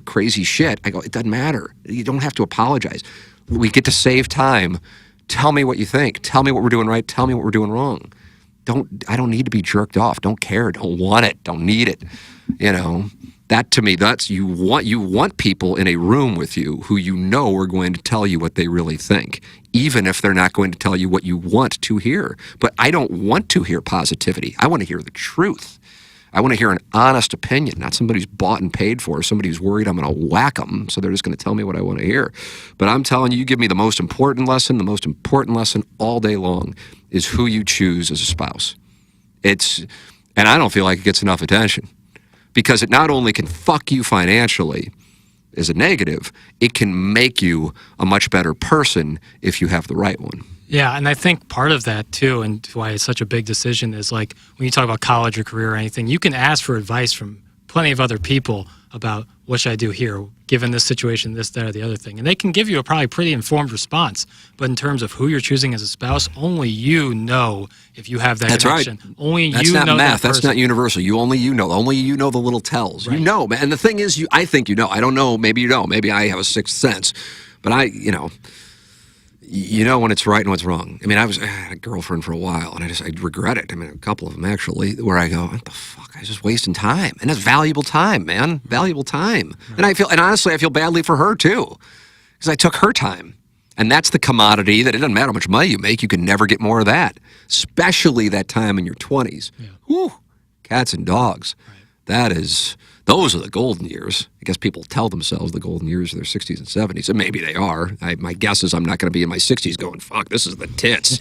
crazy shit. I go, it doesn't matter. You don't have to apologize. We get to save time. Tell me what you think. Tell me what we're doing right. Tell me what we're doing wrong. I don't need to be jerked off. Don't care. Don't want it. Don't need it. That to me, that's you want people in a room with you who are going to tell you what they really think, even if they're not going to tell you what you want to hear. But I don't want to hear positivity. I want to hear the truth. I want to hear an honest opinion, not somebody who's bought and paid for, somebody who's worried I'm going to whack them, so they're just going to tell me what I want to hear. But I'm telling you, you give me the most important lesson all day long is who you choose as a spouse. And I don't feel like it gets enough attention, because it not only can fuck you financially as a negative, it can make you a much better person if you have the right one. Yeah, and I think part of that too, and why it's such a big decision, is like when you talk about college or career or anything, you can ask for advice from plenty of other people about what should I do here, given this situation, this, that, or the other thing. And they can give you a probably pretty informed response. But in terms of who you're choosing as a spouse, only you know if you have that connection. Right. Only That's you not know math. that That's not universal. Only you know the little tells. Right. Man. And the thing is, I think you know. I don't know. Maybe you don't. Maybe I have a sixth sense. But you know when it's right and what's wrong. I mean, I had a girlfriend for a while, and I regret it. I mean, a couple of them, actually, where I go, what the fuck? I was just wasting time. And that's valuable time, man. Valuable time. Right. And honestly, I feel badly for her, too, because I took her time. And that's the commodity that it doesn't matter how much money you make, you can never get more of that, especially that time in your 20s. Yeah. Whew, cats and dogs. Right. Those are the golden years. I guess people tell themselves the golden years are their 60s and 70s, and maybe they are. My guess is I'm not going to be in my 60s going, fuck, this is the tits.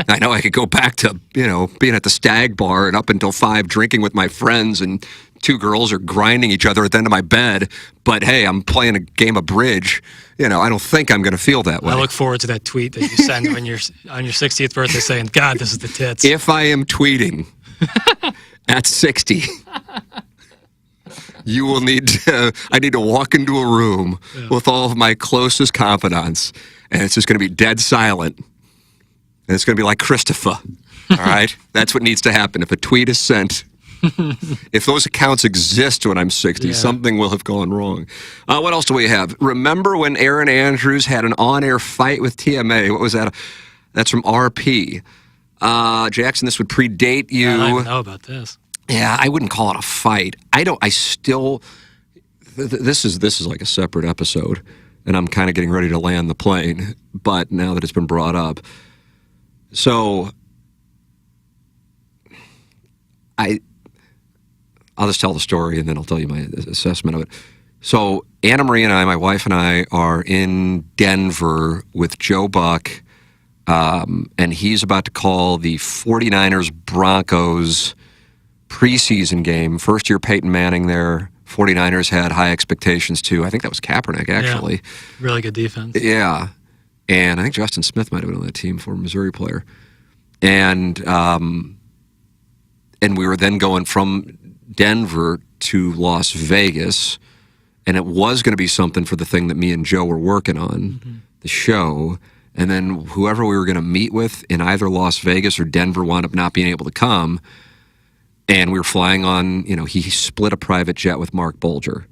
I know I could go back to, being at the Stag Bar and up until 5 drinking with my friends, and 2 girls are grinding each other at the end of my bed, but hey, I'm playing a game of bridge. I don't think I'm going to feel that way. I look forward to that tweet that you send on your 60th birthday saying, God, this is the tits. If I am tweeting at 60... I need to walk into a room with all of my closest confidants, and it's just going to be dead silent. And it's going to be like Christopher. All right? That's what needs to happen. If a tweet is sent, if those accounts exist when I'm 60, something will have gone wrong. What else do we have? Remember when Aaron Andrews had an on-air fight with TMA? What was that? That's from RP. Jackson, this would predate you. I don't even know about this. Yeah, I wouldn't call it a fight. This is like a separate episode, and I'm kind of getting ready to land the plane, but now that it's been brought up. So, I'll just tell the story and then I'll tell you my assessment of it. So Anna Marie and I, my wife and I, are in Denver with Joe Buck, and he's about to call the 49ers Broncos preseason game. First year Peyton Manning there. 49ers had high expectations too. I think that was Kaepernick, actually. Yeah, really good defense. Yeah. And I think Justin Smith might have been on that team, former Missouri player. And we were then going from Denver to Las Vegas, and it was going to be something for the thing that me and Joe were working on, the show. And then whoever we were going to meet with in either Las Vegas or Denver wound up not being able to come. And we were flying on, he split a private jet with Mark Bolger.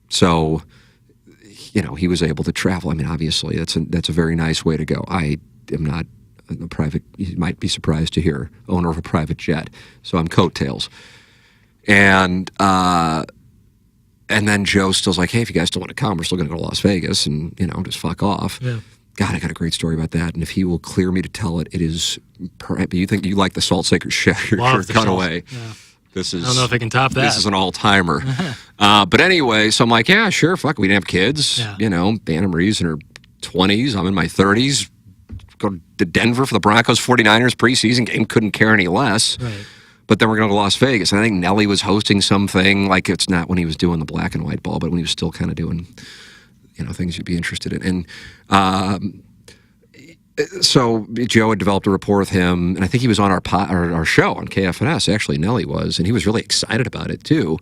So, he was able to travel. I mean, obviously, that's a very nice way to go. I am not a private, you might be surprised to hear, owner of a private jet. So I'm coattails. And then Joe still's like, hey, if you guys still want to come, we're still going to go to Las Vegas and, just fuck off. Yeah. God, I got a great story about that. And if he will clear me to tell it, it is, you think you like the Salt Shaker cutaway. Yeah. I don't know if I can top that. This is an all-timer. But anyway, so I'm like, yeah, sure, fuck, we didn't have kids. Yeah. Anna Marie's in her 20s. I'm in my 30s. Go to Denver for the Broncos 49ers preseason game. Couldn't care any less. Right. But then we're going to Las Vegas. And I think Nelly was hosting something. Like, it's not when he was doing the black and white ball, but when he was still kind of doing, things you'd be interested in. And so Joe had developed a rapport with him, and I think he was on our show on KFNS. Actually, Nelly was, and he was really excited about it too.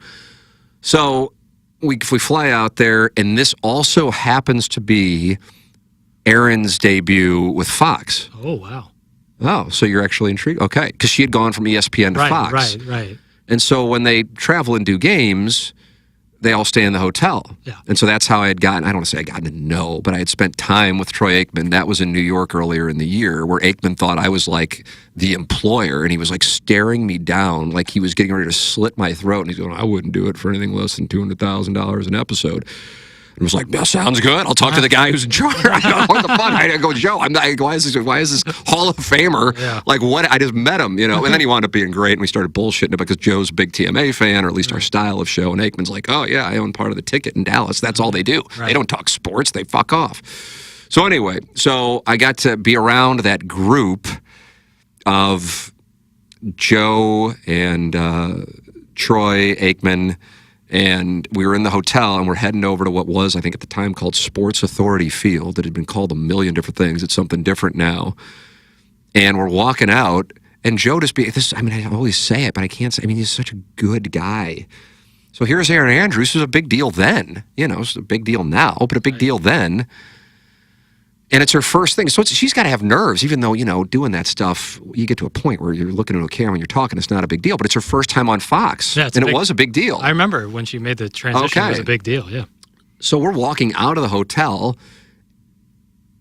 So we fly out there, and this also happens to be Erin's debut with Fox. Oh, wow. Oh, so you're actually intrigued? Okay, because she had gone from ESPN to Fox. Right. And so when they travel and do games, they all stay in the hotel. Yeah. And so that's how I had gotten, I don't want to say I gotten to know, but I had spent time with Troy Aikman. That was in New York earlier in the year, where Aikman thought I was like the employer, and he was like staring me down like he was getting ready to slit my throat. And he's going, I wouldn't do it for anything less than $200,000 an episode. And I was like, that sounds good. I'll talk to the guy who's in charge. I go, what the fuck? I go, Joe, I'm not, why is this Hall of Famer? Yeah. Like, what? I just met him, And then he wound up being great, and we started bullshitting it because Joe's a big TMA fan, or at least our style of show. And Aikman's like, oh, yeah, I own part of the ticket in Dallas. That's all they do. Right. They don't talk sports. They fuck off. So anyway, I got to be around that group of Joe and Troy Aikman. And we were in the hotel, and we're heading over to what was, I think at the time, called Sports Authority Field. It had been called a million different things. It's something different now. And we're walking out, and Joe I always say it, but I can't say, he's such a good guy. So here's Erin Andrews, who's a big deal then. It's a big deal now, but a big deal then. And it's her first thing. So she's got to have nerves, even though, doing that stuff, you get to a point where you're looking into a camera and you're talking, it's not a big deal. But it's her first time on Fox. Yeah, and it was a big deal. I remember when she made the transition, It was a big deal, yeah. So we're walking out of the hotel.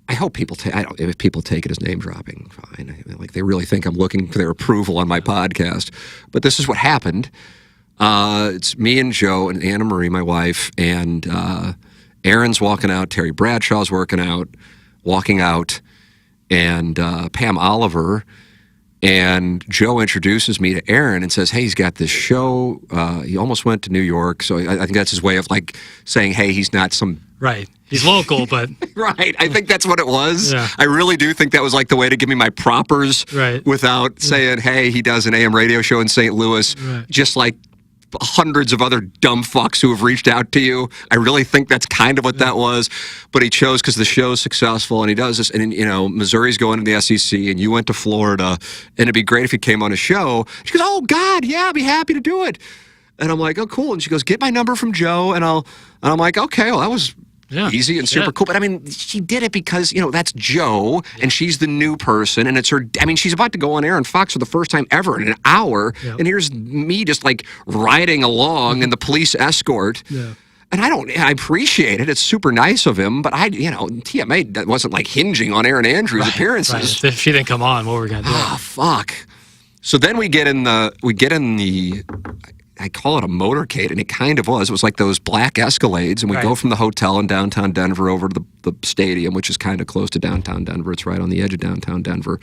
I hope people if people take it as name dropping, fine. Like, they really think I'm looking for their approval on my podcast. But this is what happened. It's me and Joe and Anna Marie, my wife, and Erin's walking out. Terry Bradshaw's walking out, and Pam Oliver, and Joe introduces me to Erin and says, hey, he's got this show. He almost went to New York, so I think that's his way of like saying, hey, he's not some... Right. He's local, but... Right. I think that's what it was. Yeah. I really do think that was like the way to give me my propers without saying, hey, he does an AM radio show in St. Louis, just like hundreds of other dumb fucks who have reached out to you. I really think that's kind of what that was. But he chose because the show's successful, and he does this. And, Missouri's going to the SEC, and you went to Florida, and it'd be great if he came on a show. She goes, oh, God, yeah, I'd be happy to do it. And I'm like, oh, cool. And she goes, get my number from Joe, and I'm like, okay, well, that was... easy and super cool. But she did it because, that's Joe, and she's the new person, and it's her. She's about to go on air on Fox for the first time ever in an hour, and here's me just like riding along in the police escort. Yeah. And I appreciate it. It's super nice of him, but TMA that wasn't like hinging on Erin Andrews' appearances. Right. If she didn't come on, what were we gonna do? Oh, fuck. So then we get in the. I call it a motorcade, and it kind of was. It was like those black Escalades, and we go from the hotel in downtown Denver over to the stadium, which is kind of close to downtown Denver. It's right on the edge of downtown Denver.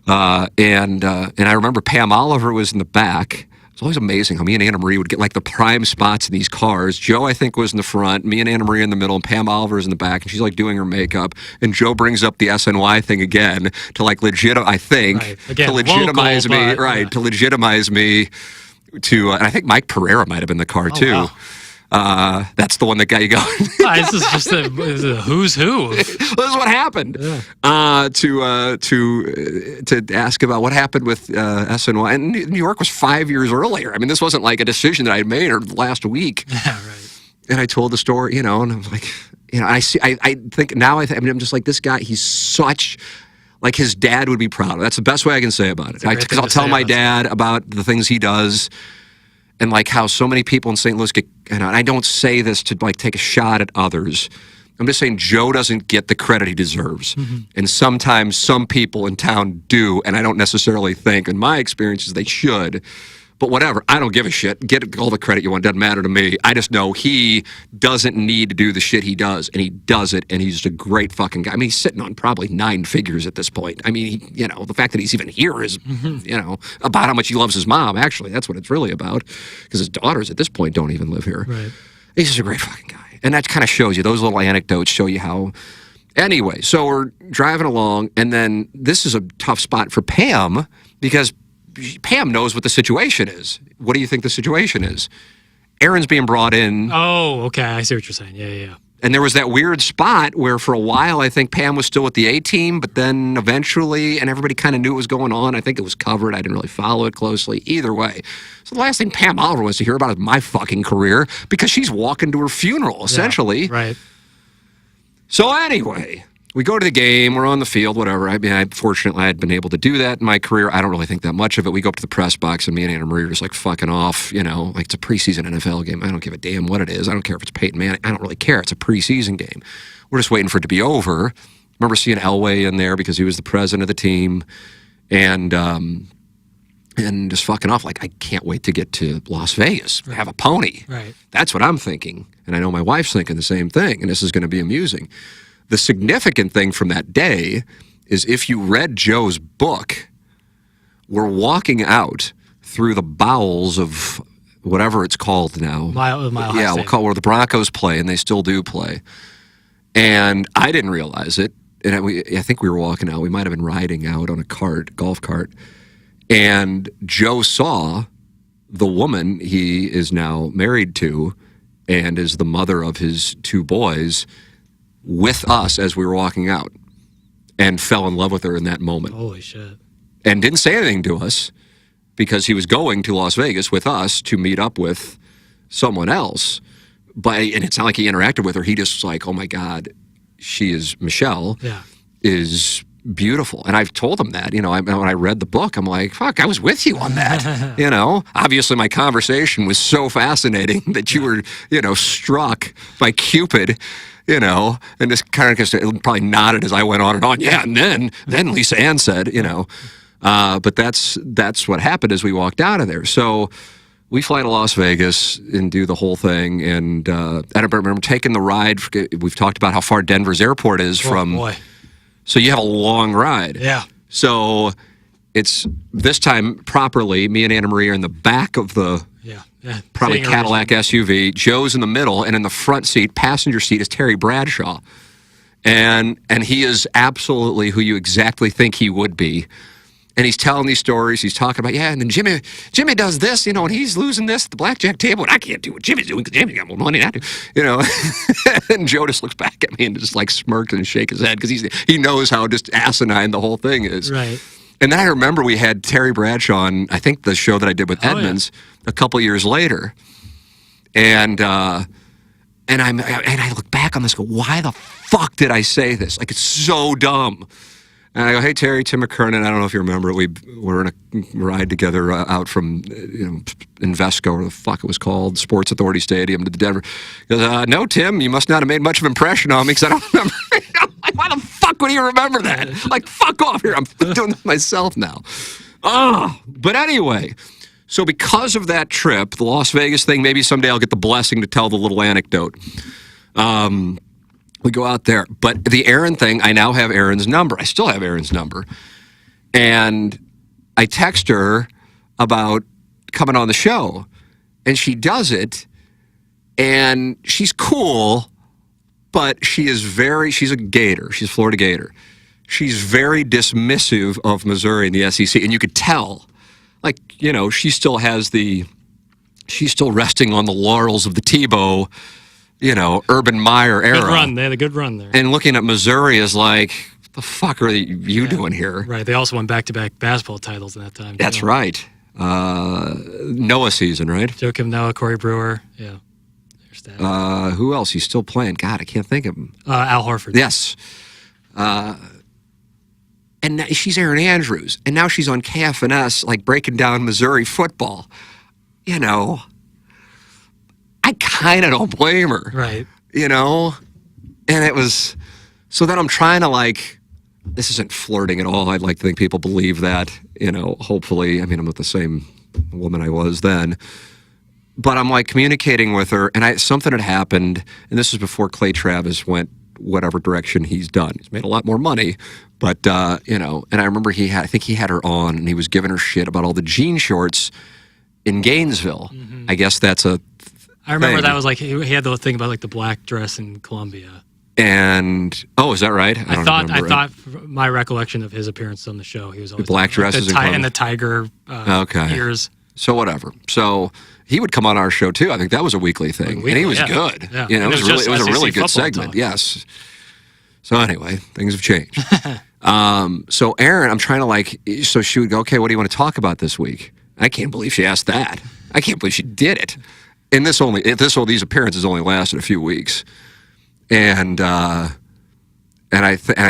And I remember Pam Oliver was in the back. It's always amazing how me and Anna Marie would get like the prime spots in these cars. Joe, I think, was in the front. Me and Anna Marie in the middle, and Pam Oliver is in the back, and she's like doing her makeup. And Joe brings up the SNY thing again to like I think, Right. Again, to legitimize local, me, but, right? yeah. To legitimize me to, and I think Mike Pereira might have been in the car too. Wow. That's the one that got you going. This is just a who's who. This is what happened. Yeah. To ask about what happened with SNY, and New York was 5 years earlier. I mean, this wasn't like a decision that I made or last week. Yeah, right. And I told the story, and I was like, I think now I'm just like, this guy. He's such. Like his dad would be proud of. That's the best way I can say about it. Because I'll tell my dad about the things he does, and like how so many people in St. Louis get. And I don't say this to like take a shot at others. I'm just saying Joe doesn't get the credit he deserves, and sometimes some people in town do, and I don't necessarily think, in my experiences, they should. But whatever, I don't give a shit. Get all the credit you want. Doesn't matter to me. I just know he doesn't need to do the shit he does, and he does it, and he's just a great fucking guy. I mean, he's sitting on probably 9 figures at this point. I mean, the fact that he's even here is, about how much he loves his mom, actually. That's what it's really about, because his daughters at this point don't even live here. Right. He's just a great fucking guy. And that kind of shows you, those little anecdotes show you how. Anyway, so we're driving along, and then this is a tough spot for Pam, because Pam knows what the situation is. What do you think the situation is? Aaron's being brought in. Oh, okay. I see what you're saying. Yeah. And there was that weird spot where for a while I think Pam was still with the A team, but then eventually, and everybody kind of knew what was going on. I think it was covered. I didn't really follow it closely. Either way. So the last thing Pam Oliver wants to hear about is my fucking career, because she's walking to her funeral, essentially. Yeah, right. So anyway, we go to the game, we're on the field, whatever. I mean, fortunately, I had been able to do that in my career. I don't really think that much of it. We go up to the press box, and me and Anna Marie are just like fucking off, like it's a preseason NFL game. I don't give a damn what it is. I don't care if it's Peyton Manning. I don't really care. It's a preseason game. We're just waiting for it to be over. Remember seeing Elway in there because he was the president of the team, and just fucking off. Like, I can't wait to get to Las Vegas, have a pony. Right. That's what I'm thinking. And I know my wife's thinking the same thing, and this is going to be amusing. The significant thing from that day is if you read Joe's book, we're walking out through the bowels of whatever it's called now. Mile yeah, we'll call it where the Broncos play, and they still do play. And I didn't realize it. And I think we were walking out. We might have been riding out on a golf cart. And Joe saw the woman he is now married to and is the mother of his 2 boys with us as we were walking out, and fell in love with her in that moment. Holy shit. And didn't say anything to us because he was going to Las Vegas with us to meet up with someone else. And it's not like he interacted with her. He just was like, oh my God, she is, Michelle, is beautiful. And I've told him that, when I read the book, I'm like, fuck, I was with you on that. Obviously my conversation was so fascinating that you were, struck by Cupid. And just kind of probably nodded as I went on and on. Yeah, and then Lisa Ann said, but that's what happened as we walked out of there. So we fly to Las Vegas and do the whole thing. And I remember taking the ride. We've talked about how far Denver's airport is from. Boy. So you have a long ride. Yeah. So it's this time properly, me and Anna Marie are in the back of the probably Cadillac SUV. Joe's in the middle, and in the front seat, passenger seat, is Terry Bradshaw. And he is absolutely who you exactly think he would be. And he's telling these stories. He's talking about, and then Jimmy does this, and he's losing this at the blackjack table, and I can't do what Jimmy's doing because Jimmy's got more money than I do, And Joe just looks back at me and just like smirks and shakes his head because he knows how just asinine the whole thing is. Right. And then I remember we had Terry Bradshaw on, I think the show that I did with Edmonds a couple years later. And I look back on this and go, why the fuck did I say this? Like, it's so dumb. And I go, hey, Terry, Tim McKernan, I don't know if you remember, we were in a ride together out from Invesco, or the fuck it was called, Sports Authority Stadium to the Denver. He goes, no, Tim, you must not have made much of an impression on me because I don't remember. Like, why the fuck would you remember that? Like, fuck off here. I'm doing this myself now. But anyway, so because of that trip, the Las Vegas thing, maybe someday I'll get the blessing to tell the little anecdote. We go out there. But the Aaron thing, I now have Aaron's number. I still have Aaron's number. And I text her about coming on the show, and she does it, and she's cool, but she's a Gator. She's a Florida Gator. She's very dismissive of Missouri and the SEC, and you could tell. Like, she's still resting on the laurels of the Tebow, Urban Meyer era. Good run. They had a good run there. And looking at Missouri is like, what the fuck are you doing here? Right. They also won back-to-back basketball titles in that time. That's right. Noah season, right? Joakim Noah, Corey Brewer. Yeah. There's that. Who else? He's still playing. God, I can't think of him. Al Horford. Yes. And now she's Erin Andrews, and now she's on KFNS, like breaking down Missouri football. I kind of don't blame her. Right. And it was, so then I'm trying to this isn't flirting at all. I'd like to think people believe that, hopefully. I mean, I'm not the same woman I was then. But I'm communicating with her, and something had happened, and this is before Clay Travis went whatever direction he's done. He's made a lot more money, but, and I remember I think he had her on, and he was giving her shit about all the jean shorts in Gainesville. Mm-hmm. I guess that's a I remember thing. that was he had the thing about the black dress in Columbia. And, is that right? I thought my recollection of his appearance on the show, he was always black dresses and the tiger ears. So whatever. So he would come on our show too. I think that was a weekly thing, and he was good. Yeah. It was a really good segment. Talk. Yes. So anyway, things have changed. So Erin, I'm trying to so she would go, okay, what do you want to talk about this week? I can't believe she asked that. I can't believe she did it. And these appearances only lasted a few weeks, and I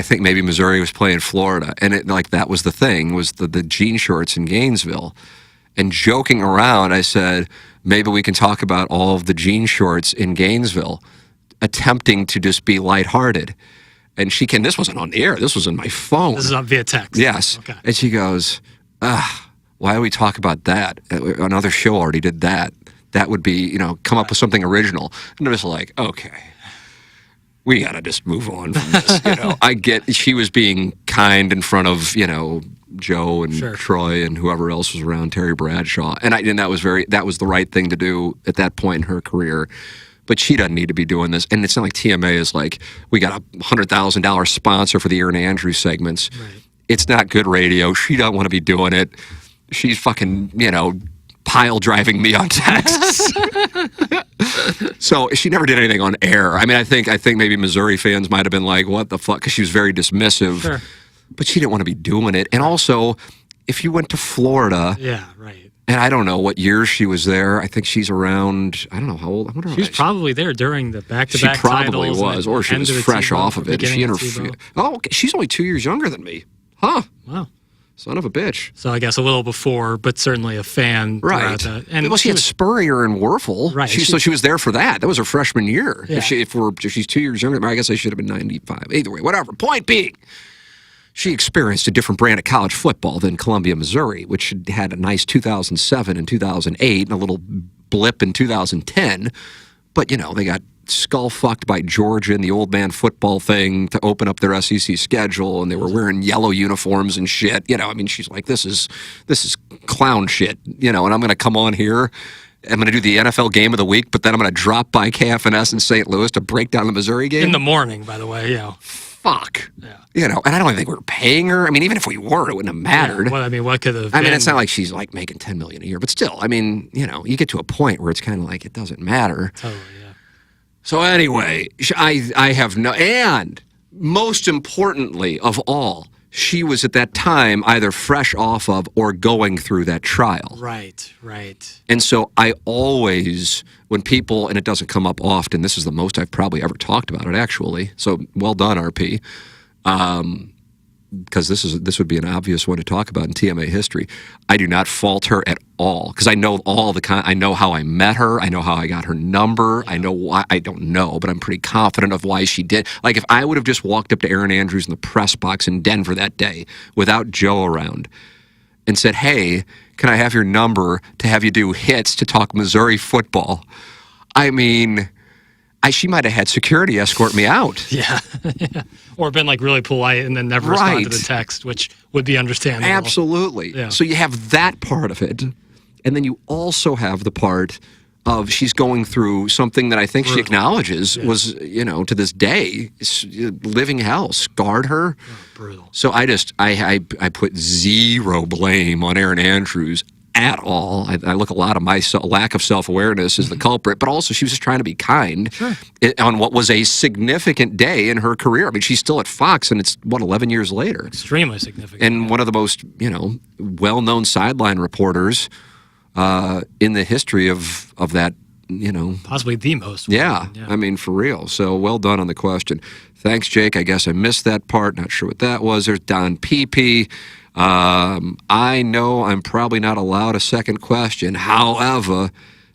think maybe Missouri was playing Florida, and that was the thing, was the jean shorts in Gainesville. And joking around, I said, maybe we can talk about all of the jean shorts in Gainesville, attempting to just be lighthearted. And this wasn't on the air, this was in my phone. This is on via text. Yes. Okay. And she goes, why do we talk about that? Another show already did that. That would be, come up with something original. And I was like, okay, we got to just move on from this. I get she was being kind in front of, Joe and Troy and whoever else was around, Terry Bradshaw. And that was the right thing to do at that point in her career. But she doesn't need to be doing this. And it's not like TMA is we got a $100,000 sponsor for the Erin Andrews segments. Right. It's not good radio. She doesn't want to be doing it. She's fucking, pile driving me on texts. So she never did anything on air. I mean, I think maybe Missouri fans might have been like, what the fuck? Because she was very dismissive. Sure. But she didn't want to be doing it. And also, if you went to Florida. Yeah, right. And I don't know what years she was there. I think she's around, I don't know how old. She was probably there during the back-to-back She probably titles or she was fresh off of it. Okay, she's only 2 years younger than me. Huh. Wow. Son of a bitch. So I guess a little before, but certainly a fan. Right. And she had Spurrier and Werfel. Right. So she was there for that. That was her freshman year. Yeah. If she's 2 years younger, I guess I should have been 95. Either way, whatever. Point being, she experienced a different brand of college football than Columbia, Missouri, which had a nice 2007 and 2008 and a little blip in 2010. But, they got skull-fucked by Georgia in the old man football thing to open up their SEC schedule, and they were wearing yellow uniforms and shit. She's like, this is clown shit, and I'm going to come on here. I'm going to do the NFL game of the week, but then I'm going to drop by KFNS in St. Louis to break down the Missouri game. In the morning, by the way, Fuck. Yeah. And I don't even think we were paying her. I mean, even if we were, it wouldn't have mattered. Yeah. Well, what could have been? It's not like she's making $10 million a year, but still, you get to a point where it's kind of like it doesn't matter. Totally, yeah. So anyway, I have and most importantly of all, she was at that time either fresh off of or going through that trial. Right. And so I always, when people, and it doesn't come up often, this is the most I've probably ever talked about it, actually. So well done, RP. Because this would be an obvious one to talk about in TMA history. I do not fault her at all, because I know I know how I met her. I know how I got her number. Yeah. I know why. I don't know, but I'm pretty confident of why she did. Like, if I would have just walked up to Erin Andrews in the press box in Denver that day without Joe around and said, hey, can I have your number to have you do hits to talk Missouri football? I mean, she might have had security escort me out. Yeah. Or been like really polite and then never respond to the text, which would be understandable. Absolutely. Yeah. So you have that part of it. And then you also have the part of she's going through something that I think she acknowledges was, to this day, living hell, scarred her. Oh, brutal. So I put zero blame on Erin Andrews at all. I look a lot of my lack of self-awareness as the culprit, but also she was just trying to be kind on what was a significant day in her career. I mean, she's still at Fox, and it's, 11 years later. Extremely significant. And one of the most, well-known sideline reporters in the history of that, possibly the most. Yeah, I mean, for real. So well done on the question. Thanks, Jake. I guess I missed that part. Not sure what that was. There's Don Pepe. I know I'm probably not allowed a second question. However,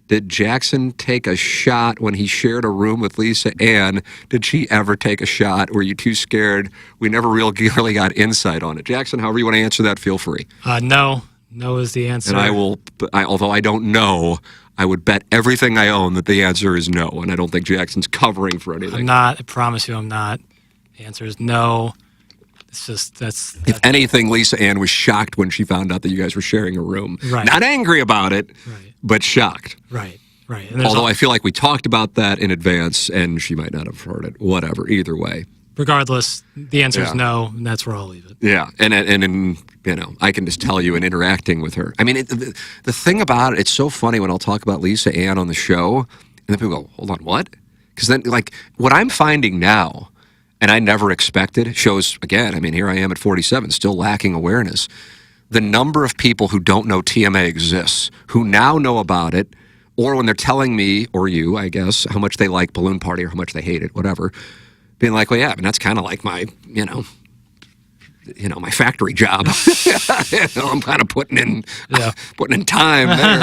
did Jackson take a shot when he shared a room with Lisa Ann? Did she ever take a shot? Were you too scared? We never really got insight on it. Jackson, however you want to answer that, feel free. No. No is the answer. And although I don't know, I would bet everything I own that the answer is no. And I don't think Jackson's covering for anything. I'm not. I promise you I'm not. The answer is no. It's just, if anything, Lisa Ann was shocked when she found out that you guys were sharing a room. Right. Not angry about it, but shocked. Right. And although I feel like we talked about that in advance and she might not have heard it. Whatever. Either way. Regardless, the answer is no, and that's where I'll leave it. Yeah, and I can just tell you in interacting with her. I mean, the thing about it, it's so funny when I'll talk about Lisa Ann on the show, and then people go, hold on, what? Because then, like, what I'm finding now, and I never expected, shows, again, I mean, here I am at 47, still lacking awareness. The number of people who don't know TMA exists, who now know about it, or when they're telling me, or you, I guess, how much they like Balloon Party or how much they hate it, whatever, being like, well, yeah, I mean, that's kind of like my, my factory job. I'm kind of putting in time there.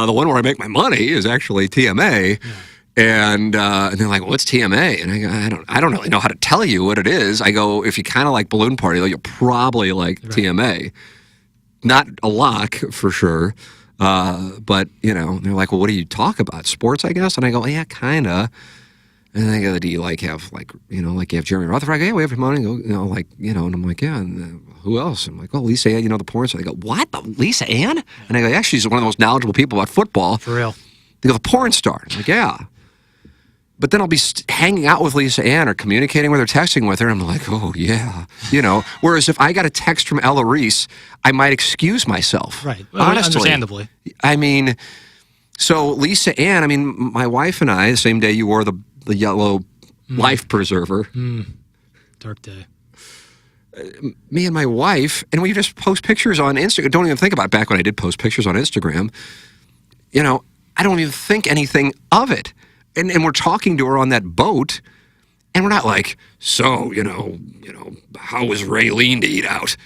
The one where I make my money is actually TMA. Yeah. And they're like, well, what's TMA? And I go, I don't really know how to tell you what it is. I go, if you kind of like Balloon Party, though, you'll probably like TMA. Not a lock, for sure. But, they're like, well, what do you talk about? Sports, I guess? And I go, well, yeah, kind of. And I go, do you have you have Jeremy Rutherford? I go, yeah, we have him on. And and I'm like, yeah, and who else? I'm like, oh, Lisa Ann, the porn star. They go, what? Lisa Ann? And I go, yeah, she's one of the most knowledgeable people about football. For real. They go, the porn star. I'm like, yeah. But then I'll be hanging out with Lisa Ann or communicating with her, texting with her. And I'm like, oh, yeah. Whereas if I got a text from Ella Reese, I might excuse myself. Right. Well, honestly. Understandably. I mean, so Lisa Ann, my wife and I, the same day you wore the yellow life preserver. Dark day. Me and my wife, and we just post pictures on Instagram. Don't even think about it. Back when I did post pictures on Instagram, I don't even think anything of it. And we're talking to her on that boat, and we're not like, so, how was Raylene to eat out?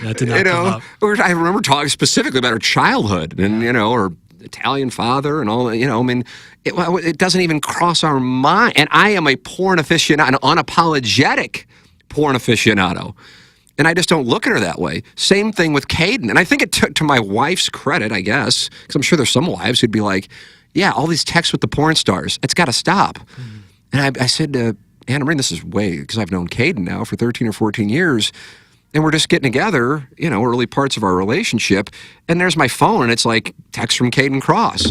That did not come up. Or I remember talking specifically about her childhood and, her Italian father and all that, it doesn't even cross our mind. And I am a porn aficionado, an unapologetic porn aficionado. And I just don't look at her that way. Same thing with Caden. And I think it took to my wife's credit, I guess, because I'm sure there's some wives who'd be like, yeah, all these texts with the porn stars, it's got to stop. And I said to Anna Marie, this is because I've known Caden now for 13 or 14 years, and we're just getting together, early parts of our relationship, and there's my phone, and it's like text from Caden Cross.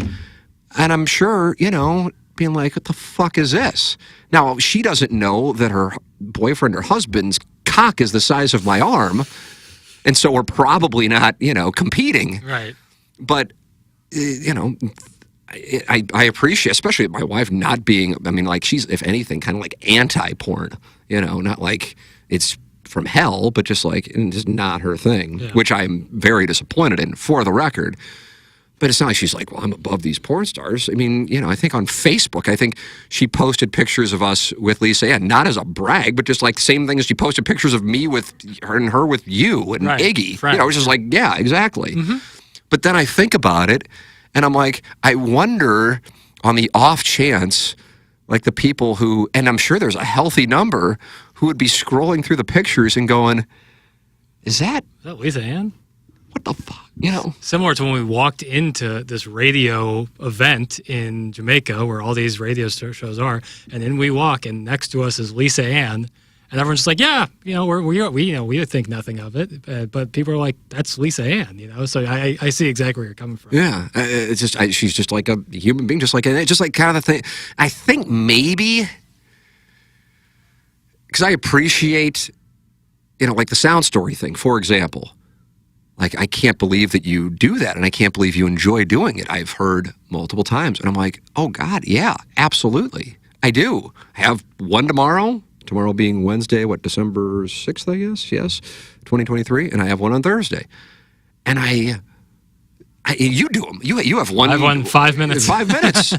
And I'm sure, being like, what the fuck is this? Now, she doesn't know that her boyfriend or husband's cock is the size of my arm, and so we're probably not, competing. Right. But, I appreciate, especially my wife not being, she's, if anything, kind of like anti-porn, not like it's from hell, but just not her thing, which I'm very disappointed in, for the record. But it's not like she's like, well, I'm above these porn stars. I think on Facebook, I think she posted pictures of us with Lisa Ann, not as a brag, but just like the same thing as she posted pictures of me with her and her with you and Iggy. Right. It's just like, yeah, exactly. Mm-hmm. But then I think about it, and I'm like, I wonder on the off chance, like the people who, and I'm sure there's a healthy number, who would be scrolling through the pictures and going, is that Lisa Ann? What the fuck? You know, Similar to when we walked into this radio event in Jamaica where all these radio shows are, and then we walk, and next to us is Lisa Ann, and everyone's just like, yeah, we would think nothing of it, but people are like, that's Lisa Ann, So I see exactly where you're coming from. yeah, it's just she's just like a human being, just like kind of the thing. I think maybe because I appreciate, like the sound story thing, for example. Like, I can't believe that you do that, and I can't believe you enjoy doing it. I've heard multiple times, and I'm like, oh, God, yeah, absolutely. I do. I have one tomorrow being Wednesday, December 6th, I guess? Yes, 2023, and I have one on Thursday. And you do them. You have one. I have one 5 minutes. 5 minutes.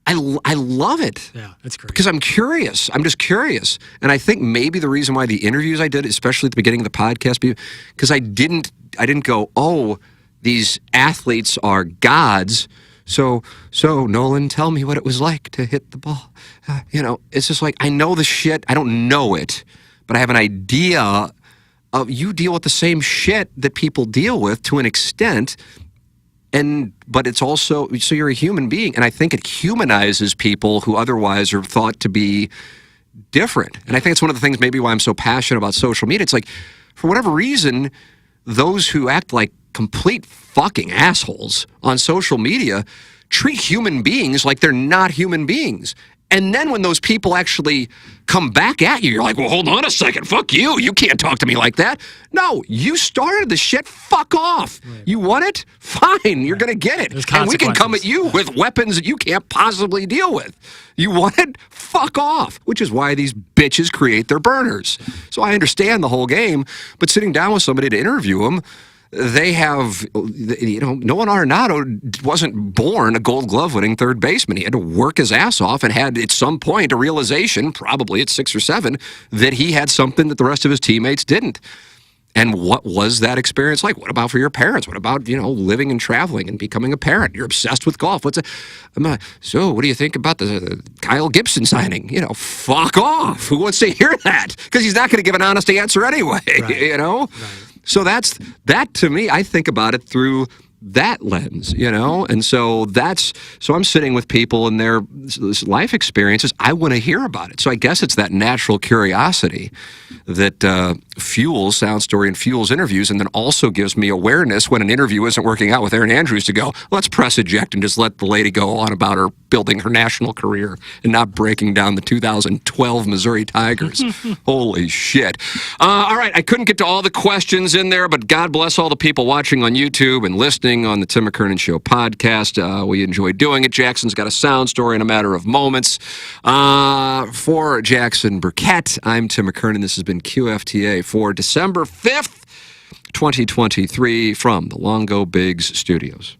I love it. Yeah, that's great. Because I'm curious. I'm just curious. And I think maybe the reason why the interviews I did, especially at the beginning of the podcast, because I didn't go, oh, these athletes are gods. So Nolan, tell me what it was like to hit the ball. It's just like, I know the shit. I don't know it, but I have an idea of, you deal with the same shit that people deal with to an extent. But it's also, so you're a human being, and I think it humanizes people who otherwise are thought to be different. And I think it's one of the things maybe why I'm so passionate about social media. It's like, for whatever reason, those who act like complete fucking assholes on social media treat human beings like they're not human beings. And then when those people actually come back at you, you're like, well, hold on a second. Fuck you. You can't talk to me like that. No, you started the shit. Fuck off. Right. You want it? Fine. You're going to get it. And we can come at you with weapons that you can't possibly deal with. You want it? Fuck off. Which is why these bitches create their burners. So I understand the whole game. But sitting down with somebody to interview them, they have, Nolan Arenado wasn't born a Gold Glove winning third baseman. He had to work his ass off and had at some point a realization, probably at 6 or 7, that he had something that the rest of his teammates didn't. And what was that experience like? What about for your parents? What about, living and traveling and becoming a parent? You're obsessed with golf. So what do you think about the Kyle Gibson signing? Fuck off. Who wants to hear that? Because he's not going to give an honest answer anyway, Right. Right. So that to me, I think about it through that lens, and so I'm sitting with people and their life experiences. I want to hear about it. So I guess it's that natural curiosity that fuels Sound Story and fuels interviews, and then also gives me awareness when an interview isn't working out with Erin Andrews to go, let's press eject and just let the lady go on about her building her national career and not breaking down the 2012 Missouri Tigers. Holy shit. All right, I couldn't get to all the questions in there, but God bless all the people watching on YouTube and listening on the Tim McKernan Show podcast. We enjoy doing it. Jackson's got a sound story in a matter of moments. For Jackson Burkett, I'm Tim McKernan. This has been QFTA for December 5th, 2023 from the Longo Biggs Studios.